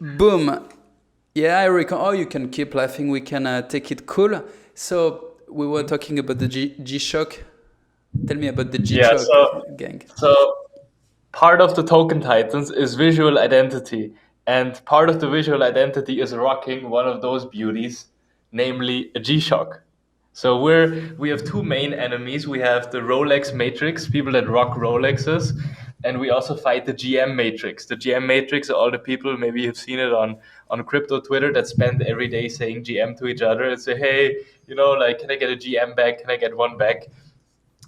Boom. Yeah, I reckon. Oh, you can keep laughing. We can take it cool. So we were talking about the G-Shock. Tell me about the Yeah, G-Shock gang. so part of the token titans is visual identity, and part of the visual identity is rocking one of those beauties, namely a G-Shock. So we have two main enemies. We have the Rolex Matrix, people that rock Rolexes, and we also fight the GM Matrix. The GM Matrix are all the people, maybe you've seen it on crypto Twitter, that spend every day saying GM to each other and say, hey, like, can I get a GM back? Can I get one back?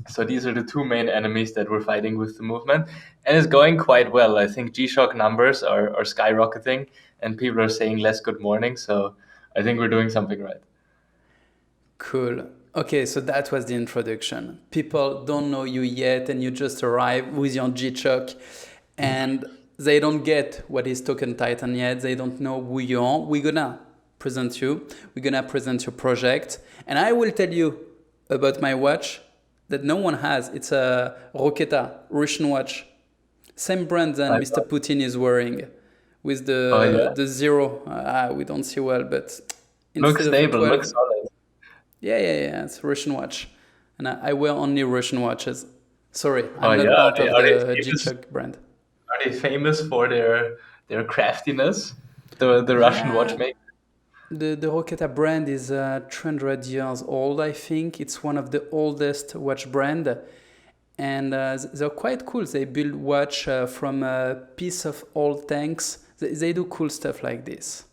So these are the two main enemies that we're fighting with the movement, and it's going quite well. I think G-Shock numbers are skyrocketing, and people are saying less good morning. So I think we're doing something right. Cool. Okay, so that was the introduction. People don't know you yet, and you just arrive with your G-Shock, and they don't get what is Token Titan yet. They don't know who you are. We're gonna present you. We're gonna present your project, and I will tell you about my watch that no one has. It's a Roketa Russian watch, same brand than I Mr. Putin is wearing, with Oh yeah, the zero. We don't see well, but looks instead of a stable, looks 12. solid. Yeah. It's a Russian watch, and I wear only Russian watches. Sorry, Oh I'm yeah, not part of are they the famous? G-Shock brand. Are they famous for their craftiness? The Russian Yeah, watchmaker. the Roketa brand is 200 years old. I think it's one of the oldest watch brand, and they're quite cool. They build watch from a piece of old tanks. They do cool stuff like this,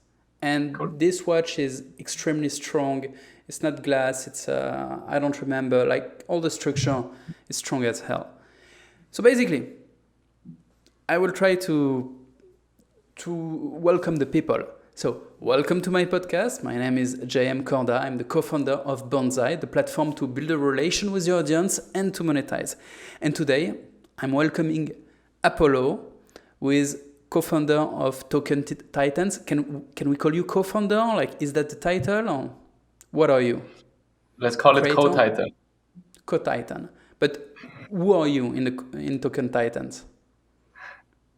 and Cool. this watch is extremely strong. It's not glass. It's I don't remember, like all the structure is strong as hell. So basically, I will try to welcome the people. So, welcome to my podcast. My name is JM Corda. I'm the co-founder of Bonzai, the platform to build a relation with your audience and to monetize. And today, I'm welcoming Apollo, who is co-founder of Titans. Can we call you co-founder? Like, is that the title, or what are you? Let's call it Creator, co-titan. co-titan. But who are you in Token Titans?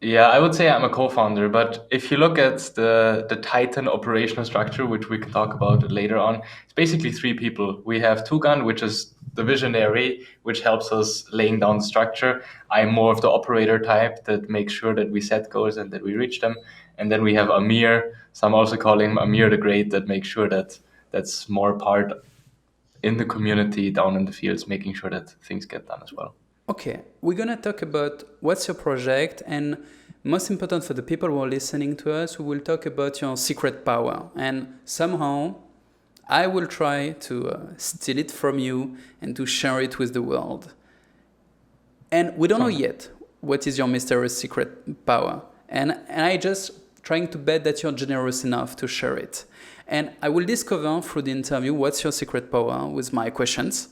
Yeah, I would say I'm a co-founder, but if you look at the Titan operational structure, which we can talk about later on, it's basically three people. We have Tugan, which is the visionary, which helps us laying down the structure. I'm more of the operator type that makes sure that we set goals and that we reach them. And then we have Amir, so I'm also calling him Amir the Great, that makes sure that that's more part in the community down in the fields, making sure that things get done as well. Okay, we're gonna talk about what's your project, and most important for the people who are listening to us, we will talk about your secret power. And somehow, I will try to steal it from you and to share it with the world. And we don't know Sounds yet what is your mysterious secret power. And I just trying to bet that you're generous enough to share it. And I will discover through the interview what's your secret power with my questions.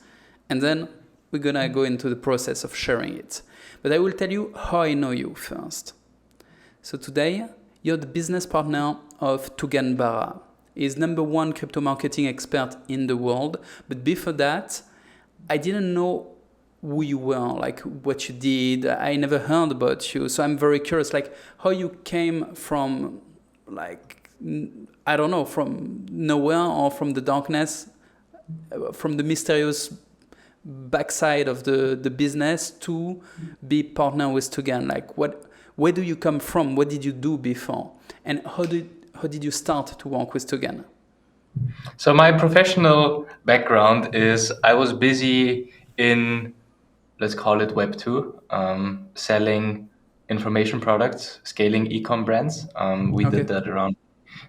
And then we're gonna go into the process of sharing it. But I will tell you how I know you first. So today, you're the business partner of Tugan Bara. He's number one crypto marketing expert in the world. But before that, I didn't know who you were, like what you did. I never heard about you. So I'm very curious, like how you came from, like, I don't know, from nowhere or from the darkness, from the mysterious backside of the business to be partner with Tugan. Like where do you come from? What did you do before? And how did you start to work with Tugan? So my professional background is I was busy in, let's call it Web 2, selling information products, scaling ecom brands. We did Okay. that around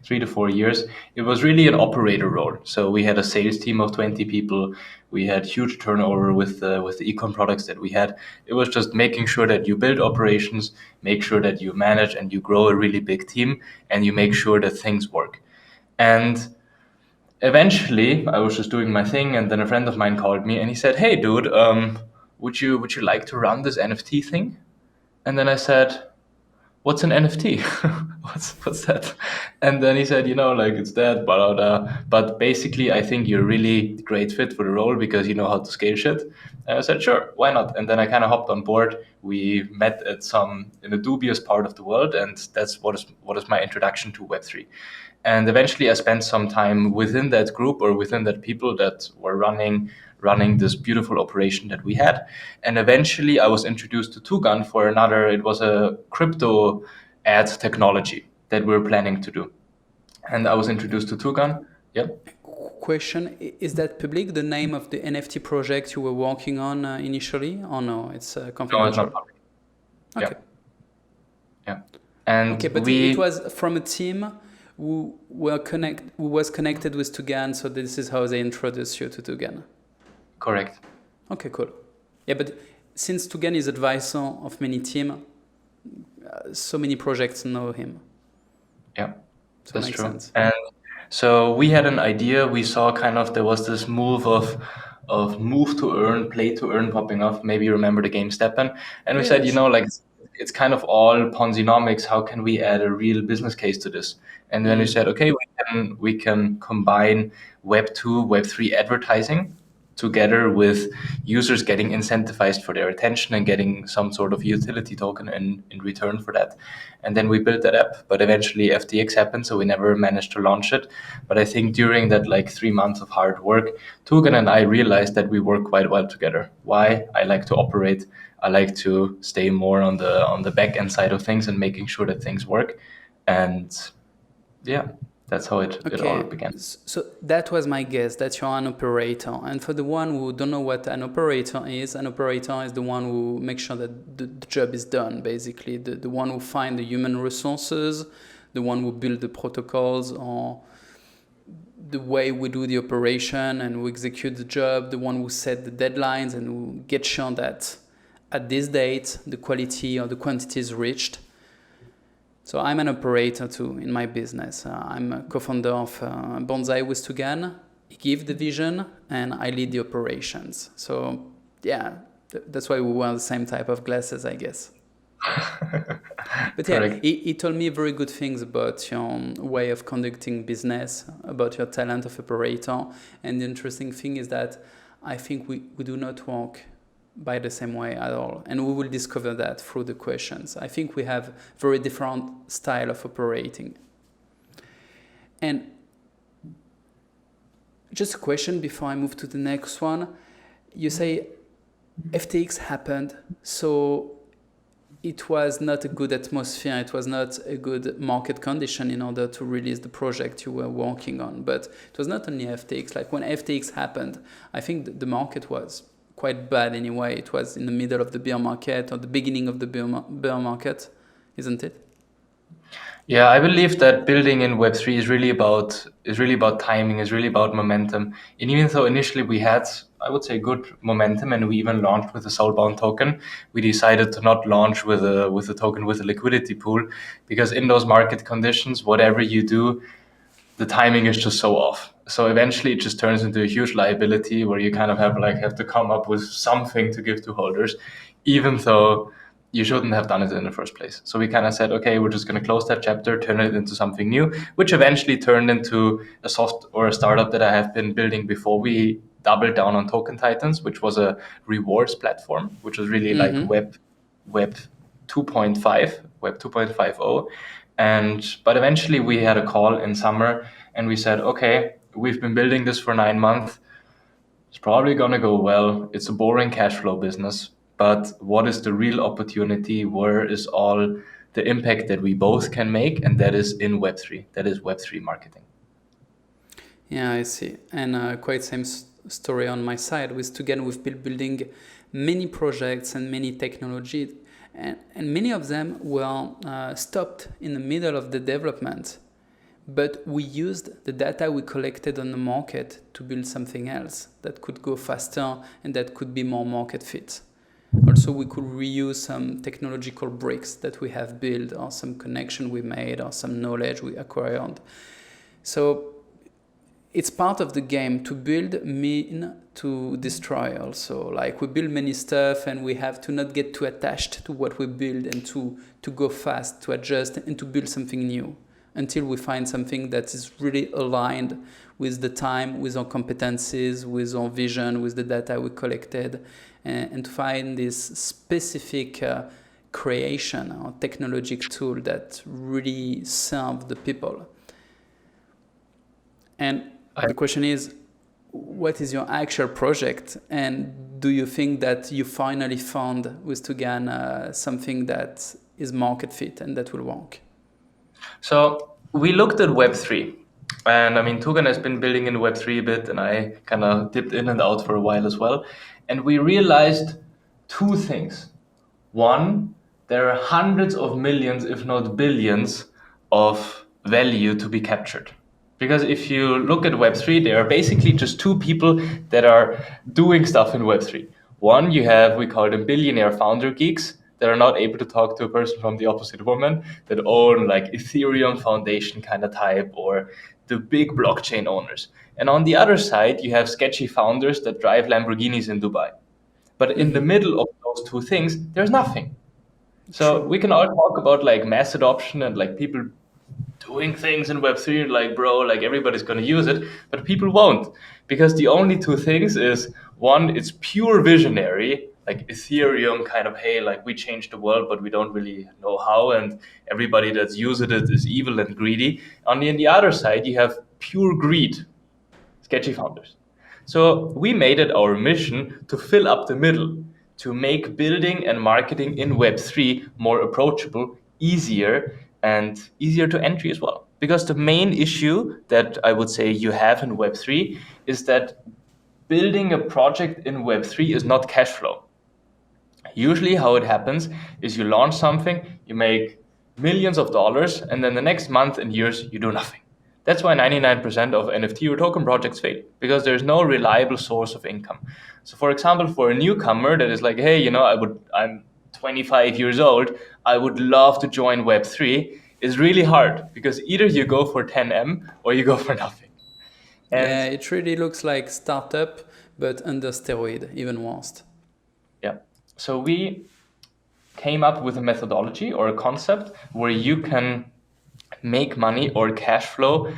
3 to 4 years. It was really an operator role. So we had a sales team of 20 people. We had huge turnover with the ecom products that we had. It was just making sure that you build operations, make sure that you manage and you grow a really big team, and you make sure that things work. And eventually, I was just doing my thing, and then a friend of mine called me and he said, "Hey, dude, would you like to run this NFT thing?" And then I said, "What's an NFT?" what's that? And then he said, like it's that, blah, blah, blah. But basically, I think you're really great fit for the role because you know how to scale shit. And I said, sure, why not? And then I kind of hopped on board. We met in a dubious part of the world, and that's what is my introduction to Web3. And eventually, I spent some time within that group or within that people that were running this beautiful operation that we had. And eventually, I was introduced to Tugan for another. It was a crypto ad technology that we were planning to do, and I was introduced to Tugan. Yep. Question: is that public, the name of the NFT project you were working on initially, or no? It's No, it's confidential. not public. Okay. Yeah. And Okay, but it was from a team who was connected with Tugan, so this is how they introduced you to Tugan. Correct. Okay, cool. Yeah, but since Tugan is advisor of many teams, so many projects know him. Yeah, So that's it makes true. sense. And so we had an idea. We saw there was this move of move to earn, play to earn popping up. Maybe you remember the game Steppen. And we said, Yes. like it's kind of all Ponzinomics. How can we add a real business case to this? And then we said, okay, we can combine Web2, Web3 advertising together with users getting incentivized for their attention and getting some sort of utility token in return for that. And then we built that app, but eventually FTX happened, so we never managed to launch it. But I think during that 3 months of hard work, Tugan and I realized that we work quite well together. Why? I like to operate. I like to stay more on the back end side of things and making sure that things work. And yeah, that's how it all began. So that was my guess, that you're an operator. And for the one who don't know what an operator is the one who makes sure that the job is done, basically. The one who find the human resources, the one who build the protocols or the way we do the operation and we execute the job, the one who set the deadlines and who get sure that at this date the quality or the quantity is reached. So I'm an operator too in my business. I'm a co-founder of Bonzai with Tugan. He gives the vision and I lead the operations. So yeah, that's why we wear the same type of glasses, I guess. But yeah, he told me very good things about your way of conducting business, about your talent of operator. And the interesting thing is that I think we do not work by the same way at all. And we will discover that through the questions. I think we have very different style of operating. And just a question before I move to the next one. You say FTX happened, so it was not a good atmosphere, it was not a good market condition in order to release the project you were working on. But it was not only FTX. Like when FTX happened, I think the market was quite bad anyway. It was in the middle of the bear market or the beginning of the bear market, isn't it? Yeah, I believe that building in Web3 is really about timing, is really about momentum. And even though initially we had, I would say, good momentum, and we even launched with a soulbound token, we decided to not launch with a token with a liquidity pool, because in those market conditions, whatever you do, the timing is just so off. So eventually it just turns into a huge liability where you kind of have to come up with something to give to holders, even though you shouldn't have done it in the first place. So we kind of said, okay, we're just going to close that chapter, turn it into something new, which eventually turned into a startup that I have been building before we doubled down on Token Titans, which was a rewards platform, which was really like Web 2.5, Web 2.50. But eventually we had a call in summer and we said, okay, we've been building this for 9 months. It's probably going to go well. It's a boring cash flow business. But what is the real opportunity? Where is all the impact that we both can make? And that is in Web3. That is Web3 marketing. Yeah, I see. And quite same story on my side. We've been building many projects and many technologies. And many of them were stopped in the middle of the development. But we used the data we collected on the market to build something else that could go faster and that could be more market fit. Also, we could reuse some technological bricks that we have built or some connection we made or some knowledge we acquired. So it's part of the game to build mean to destroy also. Like we build many stuff and we have to not get too attached to what we build and to go fast, to adjust and to build something new until we find something that is really aligned with the time, with our competencies, with our vision, with the data we collected, and to find this specific creation or technological tool that really serve the people. And the question is, what is your actual project? And do you think that you finally found with Tugan something that is market fit and that will work? So we looked at Web3. And I mean, Tugan has been building in Web3 a bit, and I kind of dipped in and out for a while as well. And we realized two things. One, there are hundreds of millions, if not billions, of value to be captured. Because if you look at Web3, there are basically just two people that are doing stuff in Web3. One, you have, we call them billionaire founder geeks that are not able to talk to a person from the opposite woman, that own like Ethereum Foundation kind of type, or the big blockchain owners. And on the other side, you have sketchy founders that drive Lamborghinis in Dubai. But in the middle of those two things, there's nothing. So True. we can all talk about like mass adoption and like people doing things in Web3 and like, bro, like everybody's going to use it, but people won't, because the only two things is, one, it's pure visionary, like Ethereum kind of, hey, like we changed the world, but we don't really know how, and everybody that's using it is evil and greedy. On the other side, you have pure greed, sketchy founders. So we made it our mission to fill up the middle, to make building and marketing in Web3 more approachable, easier, and easier to entry as well. Because the main issue that I would say you have in Web3 is that building a project in Web3 is not cash flow. Usually how it happens is you launch something, you make millions of dollars, and then the next month and years you do nothing. That's why 99% of NFT or token projects fail, because there's no reliable source of income. So for example, for a newcomer that is like, hey, you know, I'm 25 years old, I would love to join Web3, is really hard, because either you go for 10M or you go for nothing. Yeah, And it really looks like startup, but under steroid, even worse. yeah, so we came up with a methodology or a concept where you can make money or cash flow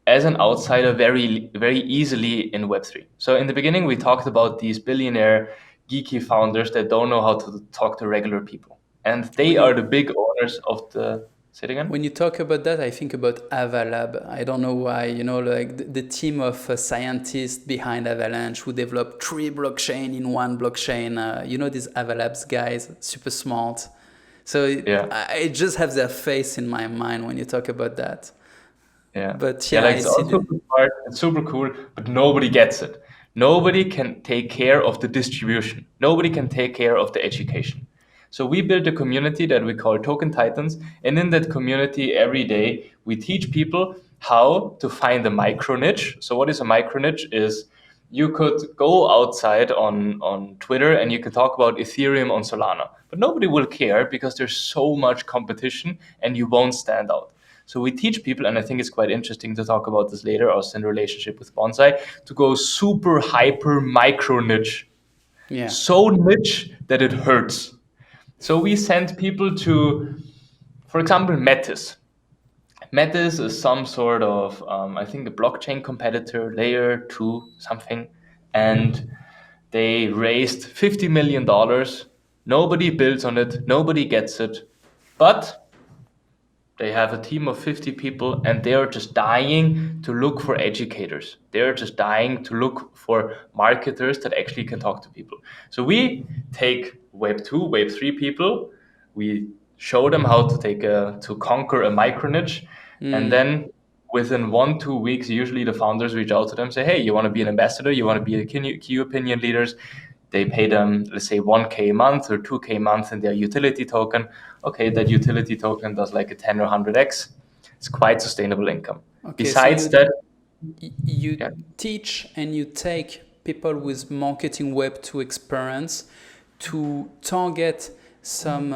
as an outsider very, very easily in Web3. So in the beginning, we talked about these billionaire geeky founders that don't know how to talk to regular people. And they When are you the big owners of the, say it again? when you talk about that, I think about Avalab. I don't know why, like the team of scientists behind Avalanche who developed 3 blockchain in one blockchain. These Avalabs guys, super smart. So Yeah. I just have their face in my mind when you talk about that. Yeah. But Yeah, yeah, like I it's see also the. smart, it's super cool, but nobody gets it. Nobody can take care of the distribution. Nobody can take care of the education. So we built a community that we call Token Titans, and in that community every day we teach people how to find a micro niche. So what is a micro niche is you could go outside on Twitter and you could talk about Ethereum on Solana, but nobody will care because there's so much competition and you won't stand out. So we teach people, and I think it's quite interesting to talk about this later, also in relationship with Bonzai, to go super hyper micro niche. Yeah. So niche that it hurts. So we send people to, for example, Metis. Metis is some sort of, I think, the blockchain competitor, layer 2 something, and they raised $50 million. Nobody builds on it, nobody gets it, but they have a team of 50 people and they are just dying to look for educators. They're just dying to look for marketers that actually can talk to people. So we take Web 2, Web 3 people, we show them how to conquer a micro niche, and then within 1-2 weeks, usually the founders reach out to them, say, hey, you want to be an ambassador? You want to be a key opinion leaders? They pay them, let's say, 1K a month or 2K a month in their utility token. Okay, that utility token does like a 10 or 100x. It's quite sustainable income. Okay, so Besides that, you yeah, teach and you take people with marketing web 2 experience to target some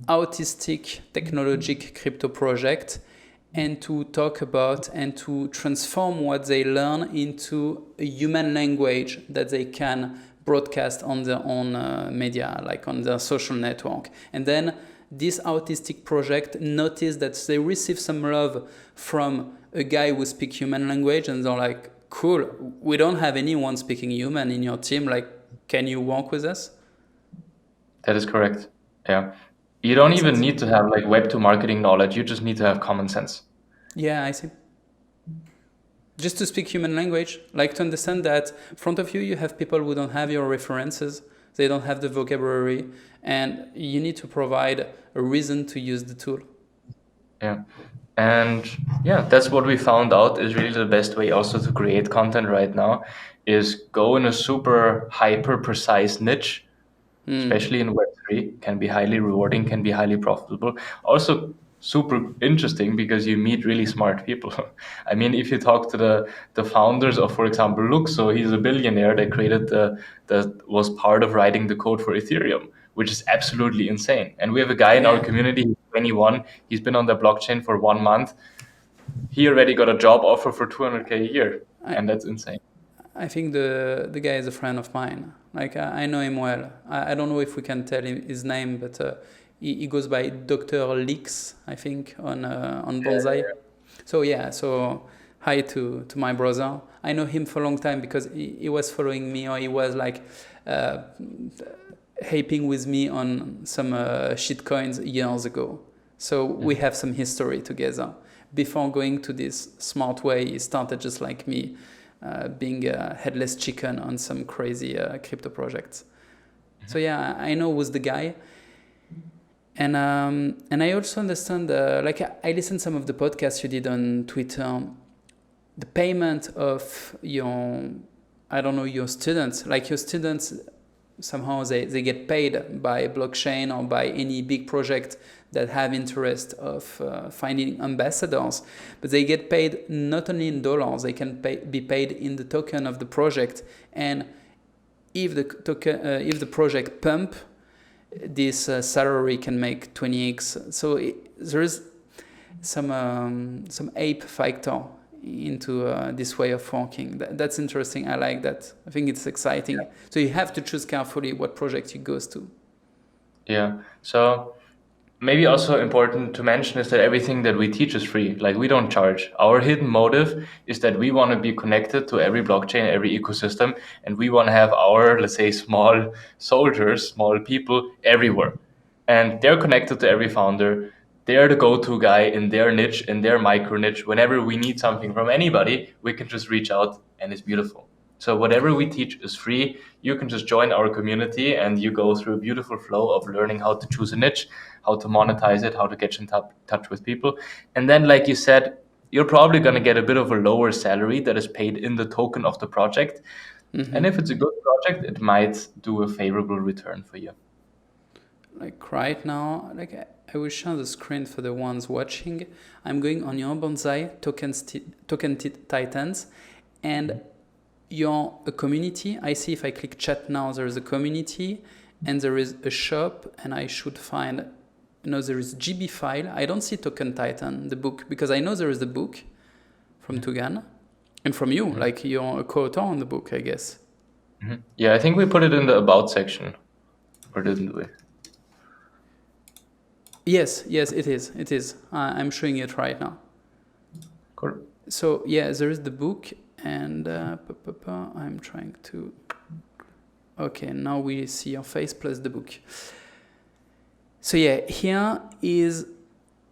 autistic technologic crypto project, and to talk about and to transform what they learn into a human language that they can broadcast on their own media, like on their social network. And then this autistic project noticed that they receive some love from a guy who speaks human language, and they're like, cool, we don't have anyone speaking human in your team, like, can you work with us? That is correct. Yeah. You don't Makes even sense. need to have like web to marketing knowledge. You just need to have common sense. Yeah, I see. Just to speak human language, like to understand that in front of you, you have people who don't have your references, they don't have the vocabulary, and you need to provide a reason to use the tool. Yeah. And yeah, that's what we found out is really the best way also to create content right now is go in a super hyper precise niche, especially in Web3, can be highly rewarding, can be highly profitable. Also super interesting because you meet really smart people. I mean, if you talk to the founders of, for example, Luxo, he's a billionaire that created that was part of writing the code for Ethereum, which is absolutely insane. And we have a guy in our Yeah. community, he's 21, he's been on the blockchain for 1 month. He already got a job offer for 200K a year, I, and that's insane. I think the guy is a friend of mine. Like I know him well. I don't know if we can tell him his name, but he goes by Dr. Leaks, I think, on Bonzai. So yeah, so hi to my brother. I know him for a long time because he was following me, or he was like hyping with me on some shitcoins years ago. So we have some history together. Before going to this smart way, he started just like me, being a headless chicken on some crazy crypto projects. So yeah, I know who's the guy. And I also understand, like I listened some of the podcasts you did on Twitter, the payment of your, I don't know, your students, like your students, somehow they get paid by blockchain or by any big project that have interest of finding ambassadors, but they get paid not only in dollars, they can be paid in the token of the project. And if the project pump, this salary can make 20x. So there is some ape factor into this way of working. That's interesting. I like that. I think it's exciting. Yeah. So you have to choose carefully what project you goes to. Yeah. So maybe also important to mention is that everything that we teach is free. Like we don't charge. Our hidden motive is that we want to be connected to every blockchain, every ecosystem, and we want to have our, let's say, small soldiers, small people everywhere. And they're connected to every founder. They're the go-to guy in their niche, in their micro niche. Whenever we need something from anybody, we can just reach out and it's beautiful. So whatever we teach is free. You can just join our community and you go through a beautiful flow of learning how to choose a niche, how to monetize it, how to get in touch with people. And then, like you said, you're probably going to get a bit of a lower salary that is paid in the token of the project. Mm-hmm. And if it's a good project, it might do a favorable return for you. Like right now, like I will share the screen for the ones watching. I'm going on your Bonzai token Titans, and you're a community. I see if I click chat now, there is a community and there is a shop, and I should find, there is GB file. I don't see Token Titan, the book, because I know there is the book from Tugan and from you, like you're a co-author on the book, I guess. Mm-hmm. Yeah, I think we put it in the about section, or didn't we? Yes, it is. I'm showing it right now. Cool. So yeah, there is the book, and I'm trying to. Okay, now we see your face plus the book. So yeah, here is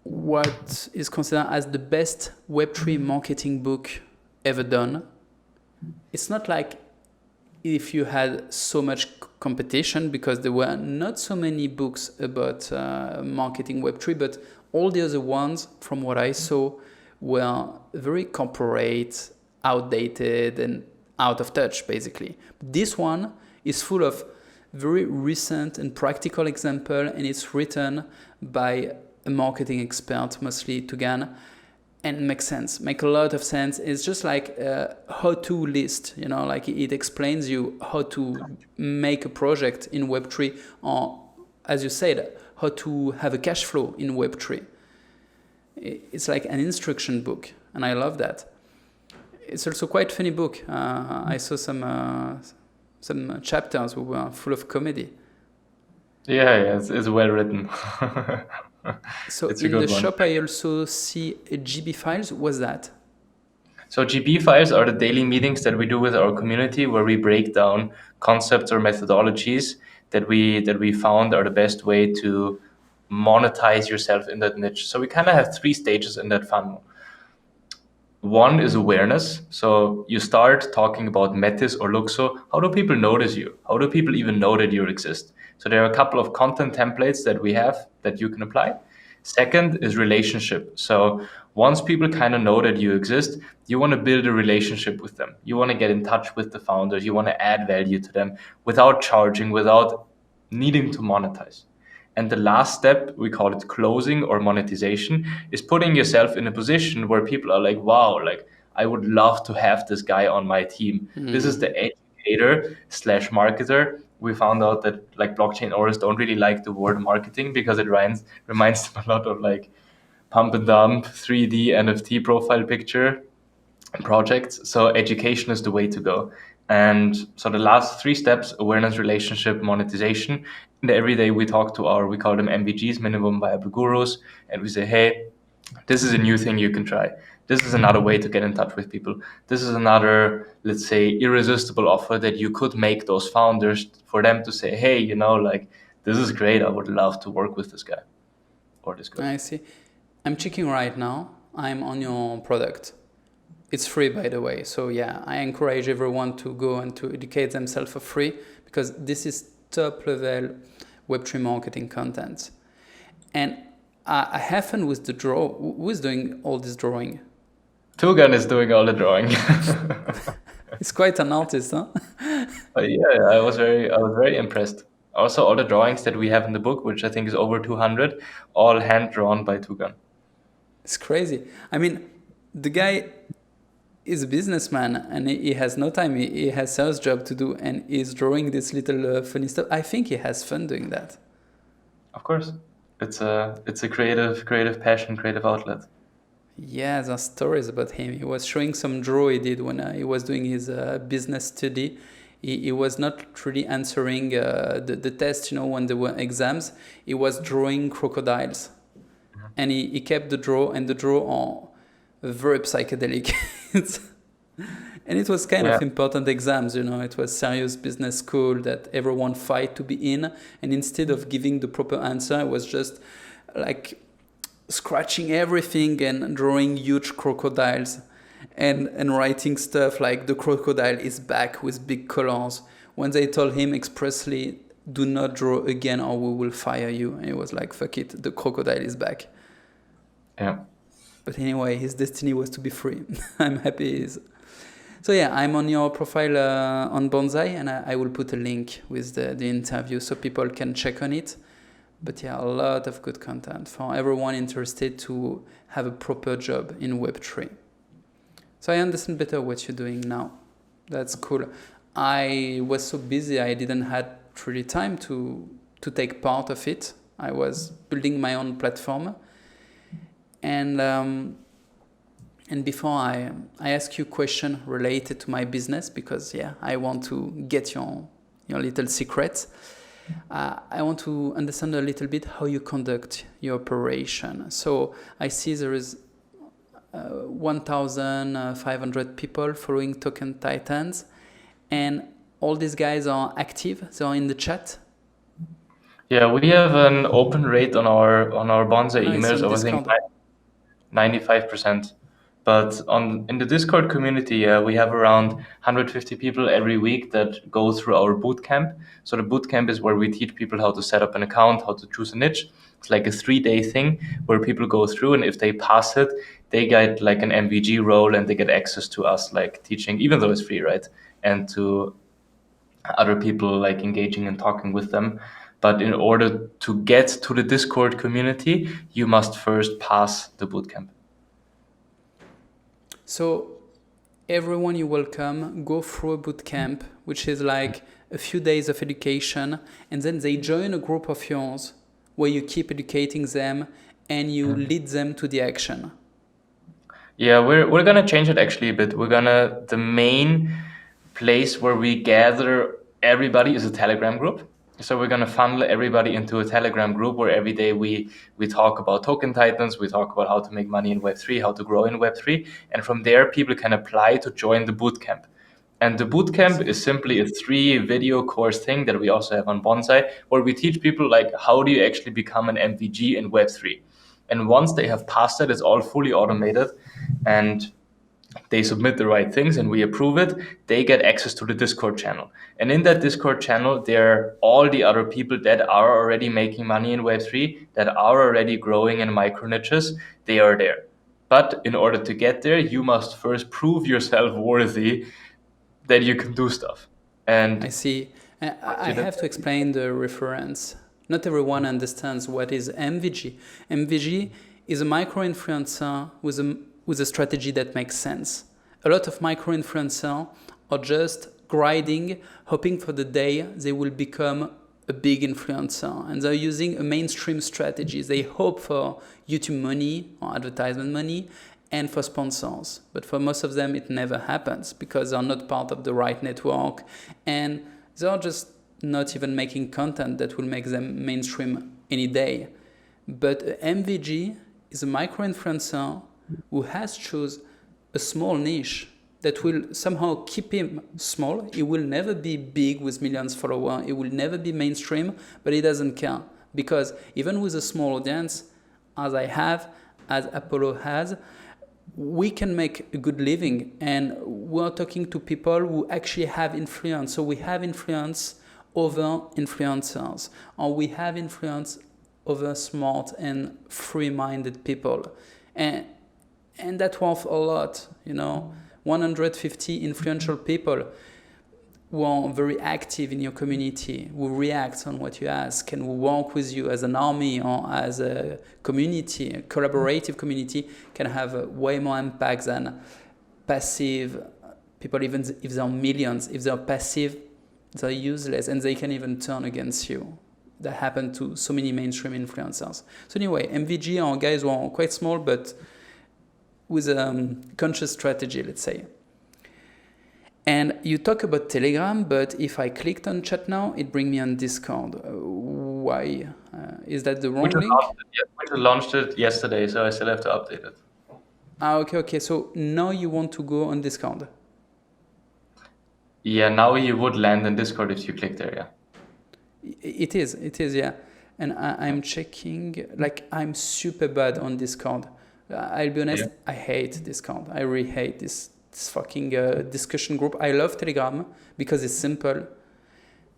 what is considered as the best Web3 marketing book ever done. It's not like if you had so much competition, because there were not so many books about marketing Web3, but all the other ones, from what I saw, were very corporate, outdated, and out of touch, basically. This one is full of very recent and practical example, and it's written by a marketing expert, mostly Tugan, and makes sense, make a lot of sense. It's just like a how-to list, like it explains you how to make a project in Web3, or as you said, how to have a cash flow in Web3. It's like an instruction book, and I love that. It's also quite funny book. I saw some chapters were full of comedy. Yeah, it's well written. So It's a in the good one. shop, I also see GB files. What's that? So GB files are the daily meetings that we do with our community where we break down concepts or methodologies that we found are the best way to monetize yourself in that niche. So we kind of have three stages in that funnel. One is awareness. So you start talking about Metis or Luxo. How do people notice you? How do people even know that you exist? So there are a couple of content templates that we have that you can apply. Second is relationship. So once people kind of know that you exist, you want to build a relationship with them. You want to get in touch with the founders. You want to add value to them without charging, without needing to monetize. And the last step, we call it closing or monetization, is putting yourself in a position where people are like, wow, like I would love to have this guy on my team. This is the educator slash marketer. We found out that like blockchain owners don't really like the word marketing because it reminds them a lot of like pump and dump 3D NFT profile picture projects. So education is the way to go. And so the last three steps, awareness, relationship, monetization. And every day we talk to we call them MVGs, minimum viable gurus. And we say, hey, this is a new thing you can try. This is another way to get in touch with people. This is another, let's say, irresistible offer that you could make those founders for them to say, hey, like, this is great. I would love to work with this guy or this girl. I see. I'm checking right now. I'm on your product. It's free, by the way. So yeah, I encourage everyone to go and to educate themselves for free because this is top level Web3 marketing content. And I have fun with the draw. Who is doing all this drawing? Tugan is doing all the drawing. It's quite an artist, huh? Yeah, I was very impressed. Also, all the drawings that we have in the book, which I think is over 200, all hand drawn by Tugan. It's crazy. I mean, the guy is a businessman and he has no time. He has sales job to do and he's drawing this little funny stuff. I think he has fun doing that. Of course, it's a creative passion, creative outlet. Yeah, there are stories about him. He was showing some draw he did when he was doing his business study. He was not really answering the test, when there were exams. He was drawing crocodiles. And he kept the draw, and the draw are very psychedelic. And it was kind of important exams, it was serious business school that everyone fight to be in. And instead of giving the proper answer, it was just like scratching everything and drawing huge crocodiles and writing stuff like the crocodile is back with big colors. When they told him expressly, do not draw again or we will fire you. And he was like, fuck it, the crocodile is back. Yeah. But anyway, his destiny was to be free. I'm happy he is. So yeah, I'm on your profile on Bonzai, and I will put a link with the interview so people can check on it. But yeah, a lot of good content for everyone interested to have a proper job in Web3. So I understand better what you're doing now. That's cool. I was so busy, I didn't have really time to take part of it. I was building my own platform. And before I ask you a question related to my business, because yeah, I want to get your little secrets. I want to understand a little bit how you conduct your operation. So I see there is 1,500 people following Token Titans, and all these guys are active. They are in the chat. Yeah, we have an open rate on our Bonzai emails of I think 95%. But in the Discord community, we have around 150 people every week that go through our bootcamp. So the bootcamp is where we teach people how to set up an account, how to choose a niche. It's like a 3-day thing where people go through, and if they pass it, they get like an MVG role and they get access to us, like teaching, even though it's free, right? And to other people, like engaging and talking with them. But in order to get to the Discord community, you must first pass the bootcamp. So everyone you welcome go through a bootcamp, which is like a few days of education, and then they join a group of yours where you keep educating them and you lead them to the action. Yeah, we're gonna change it actually a bit. The main place where we gather everybody is a Telegram group. So we're gonna funnel everybody into a Telegram group where every day we talk about token titans, we talk about how to make money in Web3, how to grow in Web3, and from there people can apply to join the bootcamp. And the bootcamp is simply a 3-video course thing that we also have on Bonzai, where we teach people like how do you actually become an MVG in Web3. And once they have passed it, it's all fully automated, and they submit the right things and we approve it, they get access to the Discord channel. And in that Discord channel, there are all the other people that are already making money in Web3, that are already growing in micro niches. They are there. But in order to get there, you must first prove yourself worthy that you can do stuff. And I see. I have to explain the reference. Not everyone understands what is MVG. MVG is a micro-influencer with a strategy that makes sense. A lot of micro-influencers are just grinding, hoping for the day they will become a big influencer. And they're using a mainstream strategy. They hope for YouTube money or advertisement money and for sponsors. But for most of them, it never happens because they're not part of the right network. And they're just not even making content that will make them mainstream any day. But MVG is a micro-influencer who has chosen a small niche that will somehow keep him small. He will never be big with millions of followers. He will never be mainstream, but he doesn't care. Because even with a small audience, as I have, as Apollo has, we can make a good living. And we're talking to people who actually have influence. So we have influence over influencers, or we have influence over smart and free-minded people. And that's worth a lot, 150 influential people who are very active in your community, who react on what you ask, and who work with you as an army or as a community, a collaborative community, can have way more impact than passive people, even if there are millions. If they're passive, they're useless, and they can even turn against you. That happened to so many mainstream influencers. So anyway, MVG are guys who are quite small, but with a conscious strategy, let's say. And you talk about Telegram, but if I clicked on chat now, it brings me on Discord. Why? Is that the wrong link? We launched it yesterday, so I still have to update it. Okay. So now you want to go on Discord? Yeah, now you would land in Discord if you click there, yeah. It is, yeah. And I'm checking, I'm super bad on Discord. I'll be honest, I hate Discord. I really hate this fucking discussion group. I love Telegram because it's simple,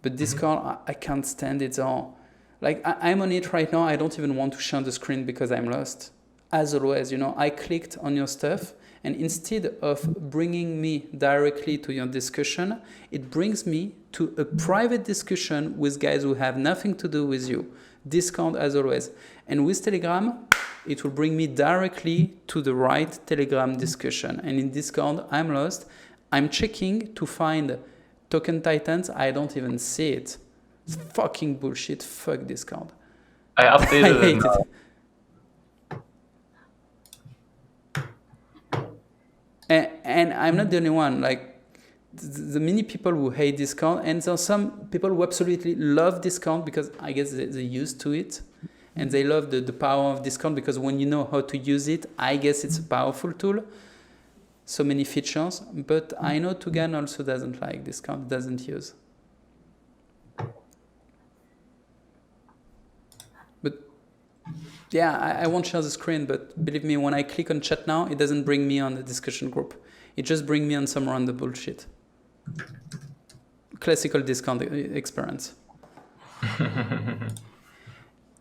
but Discord, I can't stand it. I'm on it right now. I don't even want to share the screen because I'm lost. As always, I clicked on your stuff, and instead of bringing me directly to your discussion, it brings me to a private discussion with guys who have nothing to do with you. Discord, as always. And with Telegram, it will bring me directly to the right Telegram discussion. And in Discord, I'm lost. I'm checking to find token titans. I don't even see it. It's fucking bullshit. Fuck Discord. I updated I hate it. And I'm not the only one. The many people who hate Discord, and there are some people who absolutely love Discord because I guess they're used to it. And they love the power of Discord because when you know how to use it, I guess it's a powerful tool. So many features. But I know Tugan also doesn't like Discord, doesn't use. But yeah, I won't share the screen, but believe me, when I click on chat now, it doesn't bring me on the discussion group. It just brings me on some random bullshit. Classical Discord experience.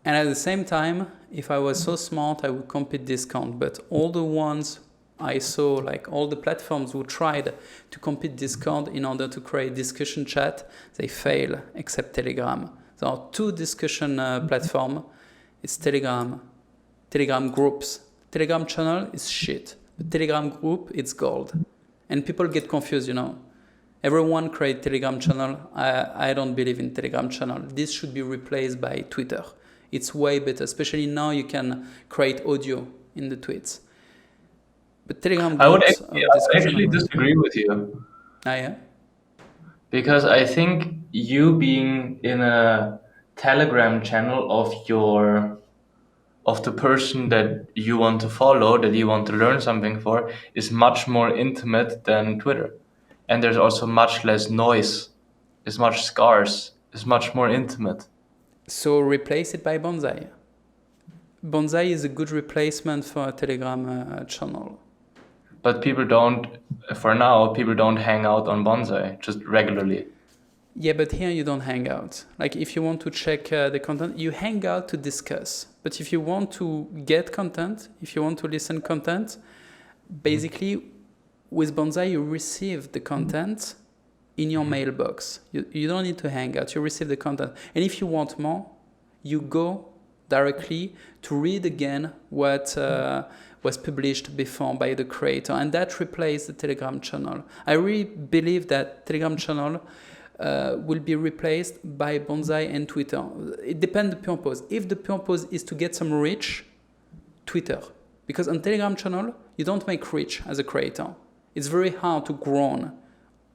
And at the same time, if I was so smart, I would compete Discord. But all the ones I saw, all the platforms who tried to compete Discord in order to create discussion chat, they fail, except Telegram. There are 2 discussion platforms. It's Telegram groups. Telegram channel is shit. But Telegram group, it's gold. And people get confused, Everyone create Telegram channel. I don't believe in Telegram channel. This should be replaced by Twitter. It's way better, especially now you can create audio in the tweets. But Telegram I would groups actually, of I would discussion are actually great. disagree with you Yeah. because I think you being in a Telegram channel of the person that you want to follow, that you want to learn something for, is much more intimate than Twitter. And there's also much less noise. It's much scarce. It's much more intimate. So replace it by Bonzai. Bonzai is a good replacement for a Telegram channel. But for now, people don't hang out on Bonzai just regularly. Yeah, but here you don't hang out. Like if you want to check the content, you hang out to discuss. But if you want to get content, if you want to listen content, basically with Bonzai you receive the content in your mailbox. You don't need to hang out. You receive the content. And if you want more, you go directly to read again what was published before by the creator. And that replaces the Telegram channel. I really believe that Telegram channel will be replaced by Bonzai and Twitter. It depends on the purpose. If the purpose is to get some reach, Twitter. Because on Telegram channel, you don't make reach as a creator. It's very hard to grow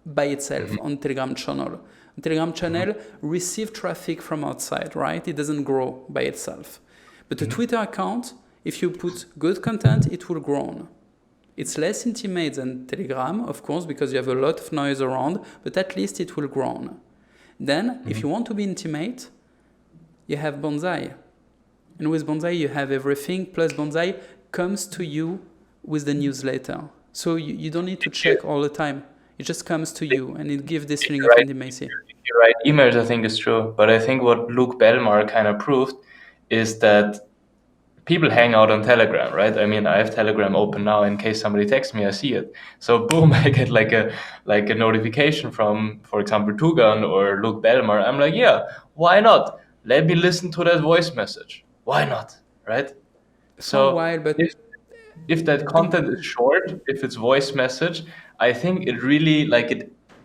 by itself on Telegram channel. Telegram channel receive traffic from outside, right? It doesn't grow by itself. But a Twitter account, if you put good content, it will grow. It's less intimate than Telegram, of course, because you have a lot of noise around, but at least it will grow. Then, if you want to be intimate, you have Bonzai. And with Bonzai, you have everything, plus Bonzai comes to you with the newsletter. So you don't need to check all the time. It just comes to you, and it gives this feeling of intimacy. If you write emails, I think it's true. But I think what Luke Belmar kind of proved is that people hang out on Telegram, right? I mean, I have Telegram open now in case somebody texts me, I see it. So boom, I get like a notification from, for example, Tugan or Luke Belmar. I'm like, yeah, why not? Let me listen to that voice message. Why not, right? For a while, but if that content is short, if it's voice message, I think it really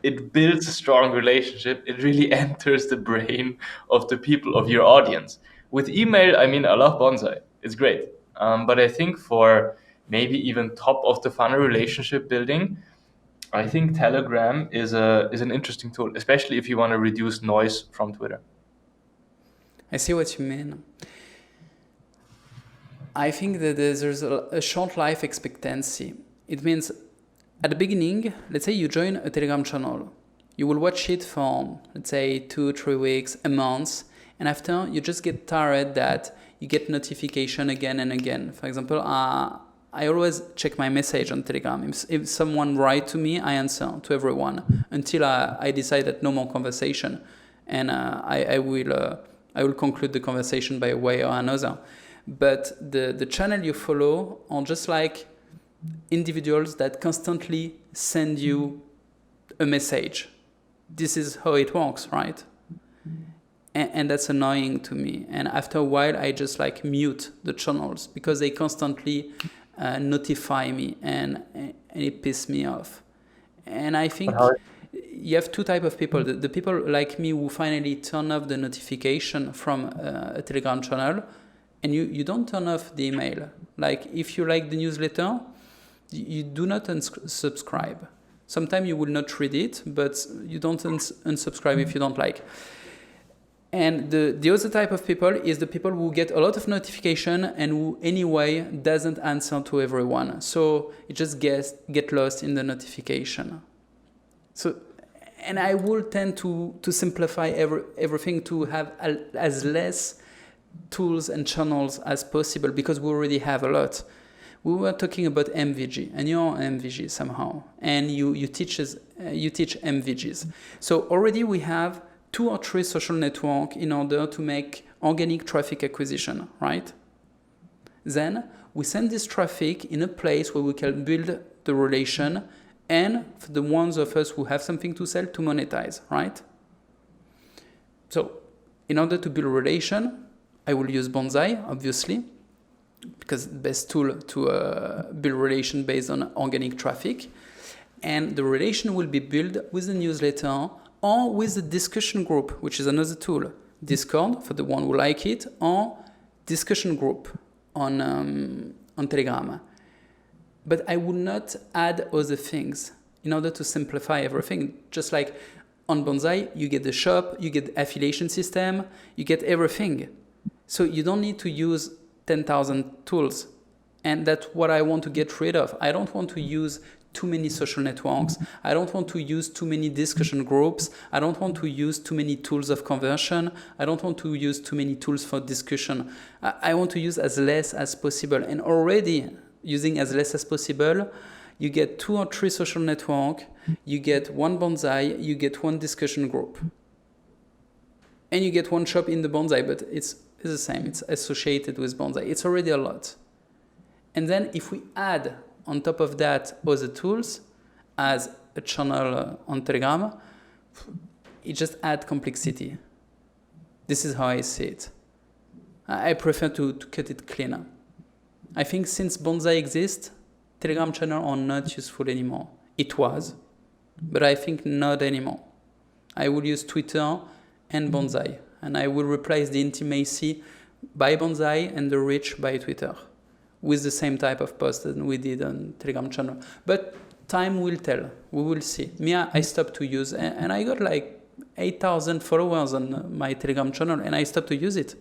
it builds a strong relationship. It really enters the brain of the people of your audience. With email, I mean, I love Bonzai. It's great. But I think for maybe even top of the funnel relationship building, I think Telegram is an interesting tool, especially if you want to reduce noise from Twitter. I see what you mean. I think that there's a short life expectancy. It means at the beginning, let's say you join a Telegram channel. You will watch it for, let's say, 2-3 weeks, a month, and after you just get tired that you get notification again and again. For example, I always check my message on Telegram. If someone writes to me, I answer to everyone until I decide that no more conversation, and I will conclude the conversation by a way or another. But the channel you follow are just like individuals that constantly send you a message. This is how it works, right? And that's annoying to me. And after a while, I just like mute the channels because they constantly notify me, and it pisses me off. And I think you have two types of people. The people like me who finally turn off the notification from a Telegram channel, and you don't turn off the email. Like if you like the newsletter, you do not unsubscribe. Sometimes you will not read it, but you don't unsubscribe if you don't like. And the other type of people is the people who get a lot of notification and who anyway doesn't answer to everyone. So it just get lost in the notification. So, and I will tend to simplify everything to have as less tools and channels as possible because we already have a lot. We were talking about MVG, and you're MVG somehow, and you teach MVGs. So already we have 2 or 3 social networks in order to make organic traffic acquisition, right? Then we send this traffic in a place where we can build the relation, and for the ones of us who have something to sell, to monetize, right? So in order to build a relation, I will use Bonzai, obviously, because the best tool to build relation based on organic traffic. And the relation will be built with the newsletter or with the discussion group, which is another tool. Discord for the one who like it, or discussion group on Telegram. But I would not add other things in order to simplify everything. Just like on Bonzai, you get the shop, you get the affiliation system, you get everything. So you don't need to use 10,000 tools. And that's what I want to get rid of. I don't want to use too many social networks. I don't want to use too many discussion groups. I don't want to use too many tools of conversion. I don't want to use too many tools for discussion. I want to use as less as possible. And already using as less as possible, you get 2 or 3 social networks, you get 1 Bonzai, you get 1 discussion group. And you get 1 shop in the Bonzai, but it's the same. It's associated with Bonzai. It's already a lot. And then if we add on top of that other tools as a channel on Telegram, it just adds complexity. This is how I see it. I prefer to cut it cleaner. I think since Bonzai exists, Telegram channels are not useful anymore. It was, but I think not anymore. I will use Twitter and Bonzai, and I will replace the intimacy by Bonzai and the reach by Twitter with the same type of post that we did on Telegram channel. But time will tell. We will see. I stopped to use, and I got like 8,000 followers on my Telegram channel, and I stopped to use it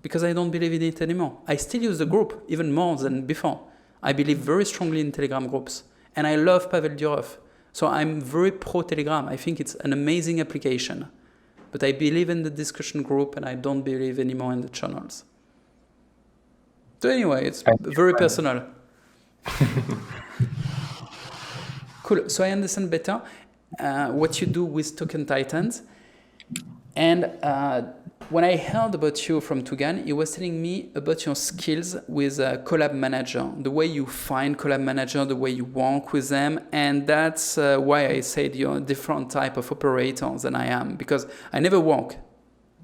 because I don't believe in it anymore. I still use the group even more than before. I believe very strongly in Telegram groups, and I love Pavel Durov. So I'm very pro Telegram. I think it's an amazing application. But I believe in the discussion group, and I don't believe anymore in the channels. So anyway, it's very personal. Cool. So I understand better what you do with Token Titans. And when I heard about you from Tugan, he was telling me about your skills with Collab Manager, the way you find Collab Manager, the way you work with them. And that's why I said you're a different type of operator than I am, because I never work,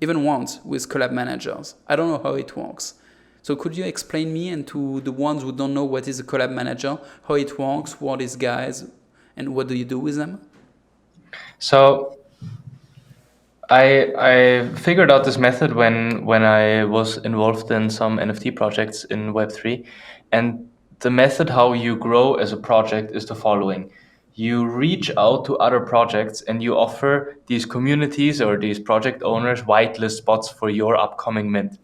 even once, with Collab Managers. I don't know how it works. So could you explain me and to the ones who don't know what is a Collab Manager, how it works, who are these guys, and what do you do with them? So I figured out this method when I was involved in some NFT projects in Web3. And the method how you grow as a project is the following. You reach out to other projects and you offer these communities or these project owners whitelist spots for your upcoming mint.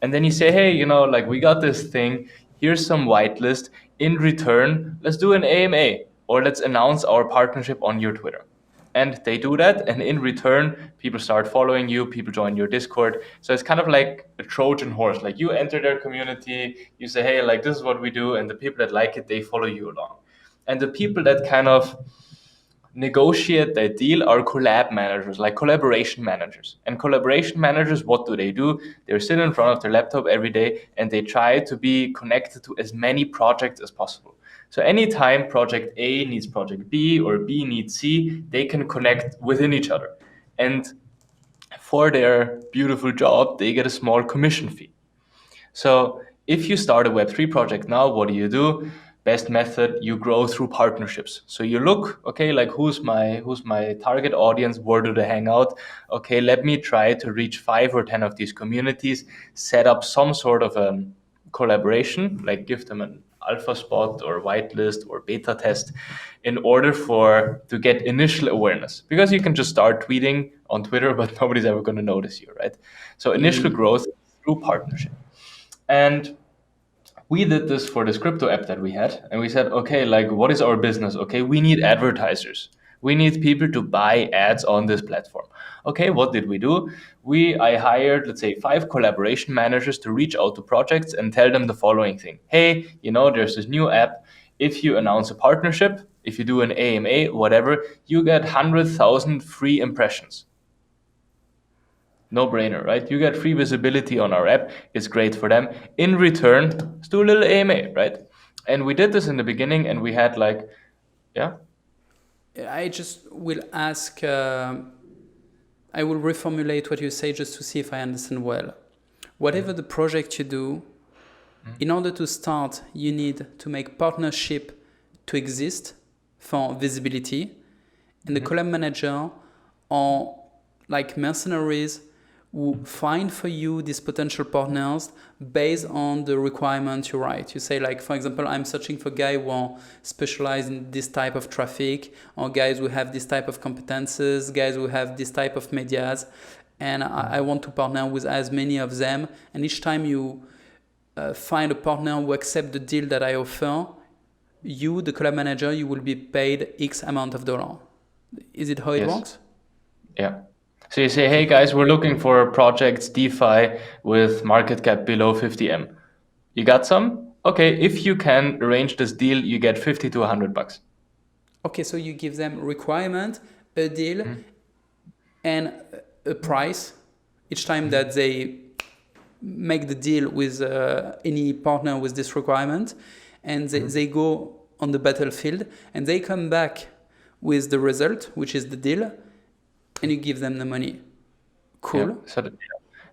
And then you say, hey, like we got this thing, here's some whitelist. In return, let's do an AMA or let's announce our partnership on your Twitter. And they do that, and in return, people start following you, people join your Discord. So it's kind of like a Trojan horse. Like you enter their community, you say, hey, like this is what we do, and the people that like it, they follow you along. And the people that kind of negotiate that deal are collab managers, like collaboration managers. And collaboration managers, what do? They sit in front of their laptop every day and they try to be connected to as many projects as possible. So anytime project A needs project B or B needs C, they can connect within each other. And for their beautiful job, they get a small commission fee. So if you start a Web3 project now, what do? Best method, you grow through partnerships. So you look, okay, like who's my target audience? Where do they hang out? Okay, let me try to reach 5 or 10 of these communities, set up some sort of a collaboration, like give them an alpha spot or whitelist or beta test in order to get initial awareness. Because you can just start tweeting on Twitter, but nobody's ever going to notice you, right? So initial growth through partnership. And we did this for this crypto app that we had. And we said, okay, like what is our business? Okay, we need advertisers. We need people to buy ads on this platform. Okay, what did we do? I hired, let's say, 5 collaboration managers to reach out to projects and tell them the following thing. Hey, there's this new app. If you announce a partnership, if you do an AMA, whatever, you get 100,000 free impressions. No brainer, right? You get free visibility on our app. It's great for them. In return, let's do a little AMA, right? And we did this in the beginning and we had I just will ask, I will reformulate what you say just to see if I understand well. Whatever the project you do, in order to start, you need to make partnership to exist for visibility. And the collab manager are like mercenaries who find for you these potential partners based on the requirements you write. You say, like, for example, I'm searching for guys who are specialized in this type of traffic, or guys who have this type of competences, guys who have this type of medias, and I want to partner with as many of them. And each time you find a partner who accepts the deal that I offer, you, the collab manager, you will be paid X amount of dollar. Is it how it works? Yeah. So you say, hey guys, we're looking for projects DeFi with market cap below 50M. You got some? Okay, if you can arrange this deal, you get 50 to $100. Okay, so you give them requirement, a deal, and a price each time that they make the deal with any partner with this requirement, and they go on the battlefield and they come back with the result, which is the deal, and you give them the money. Cool. Yeah.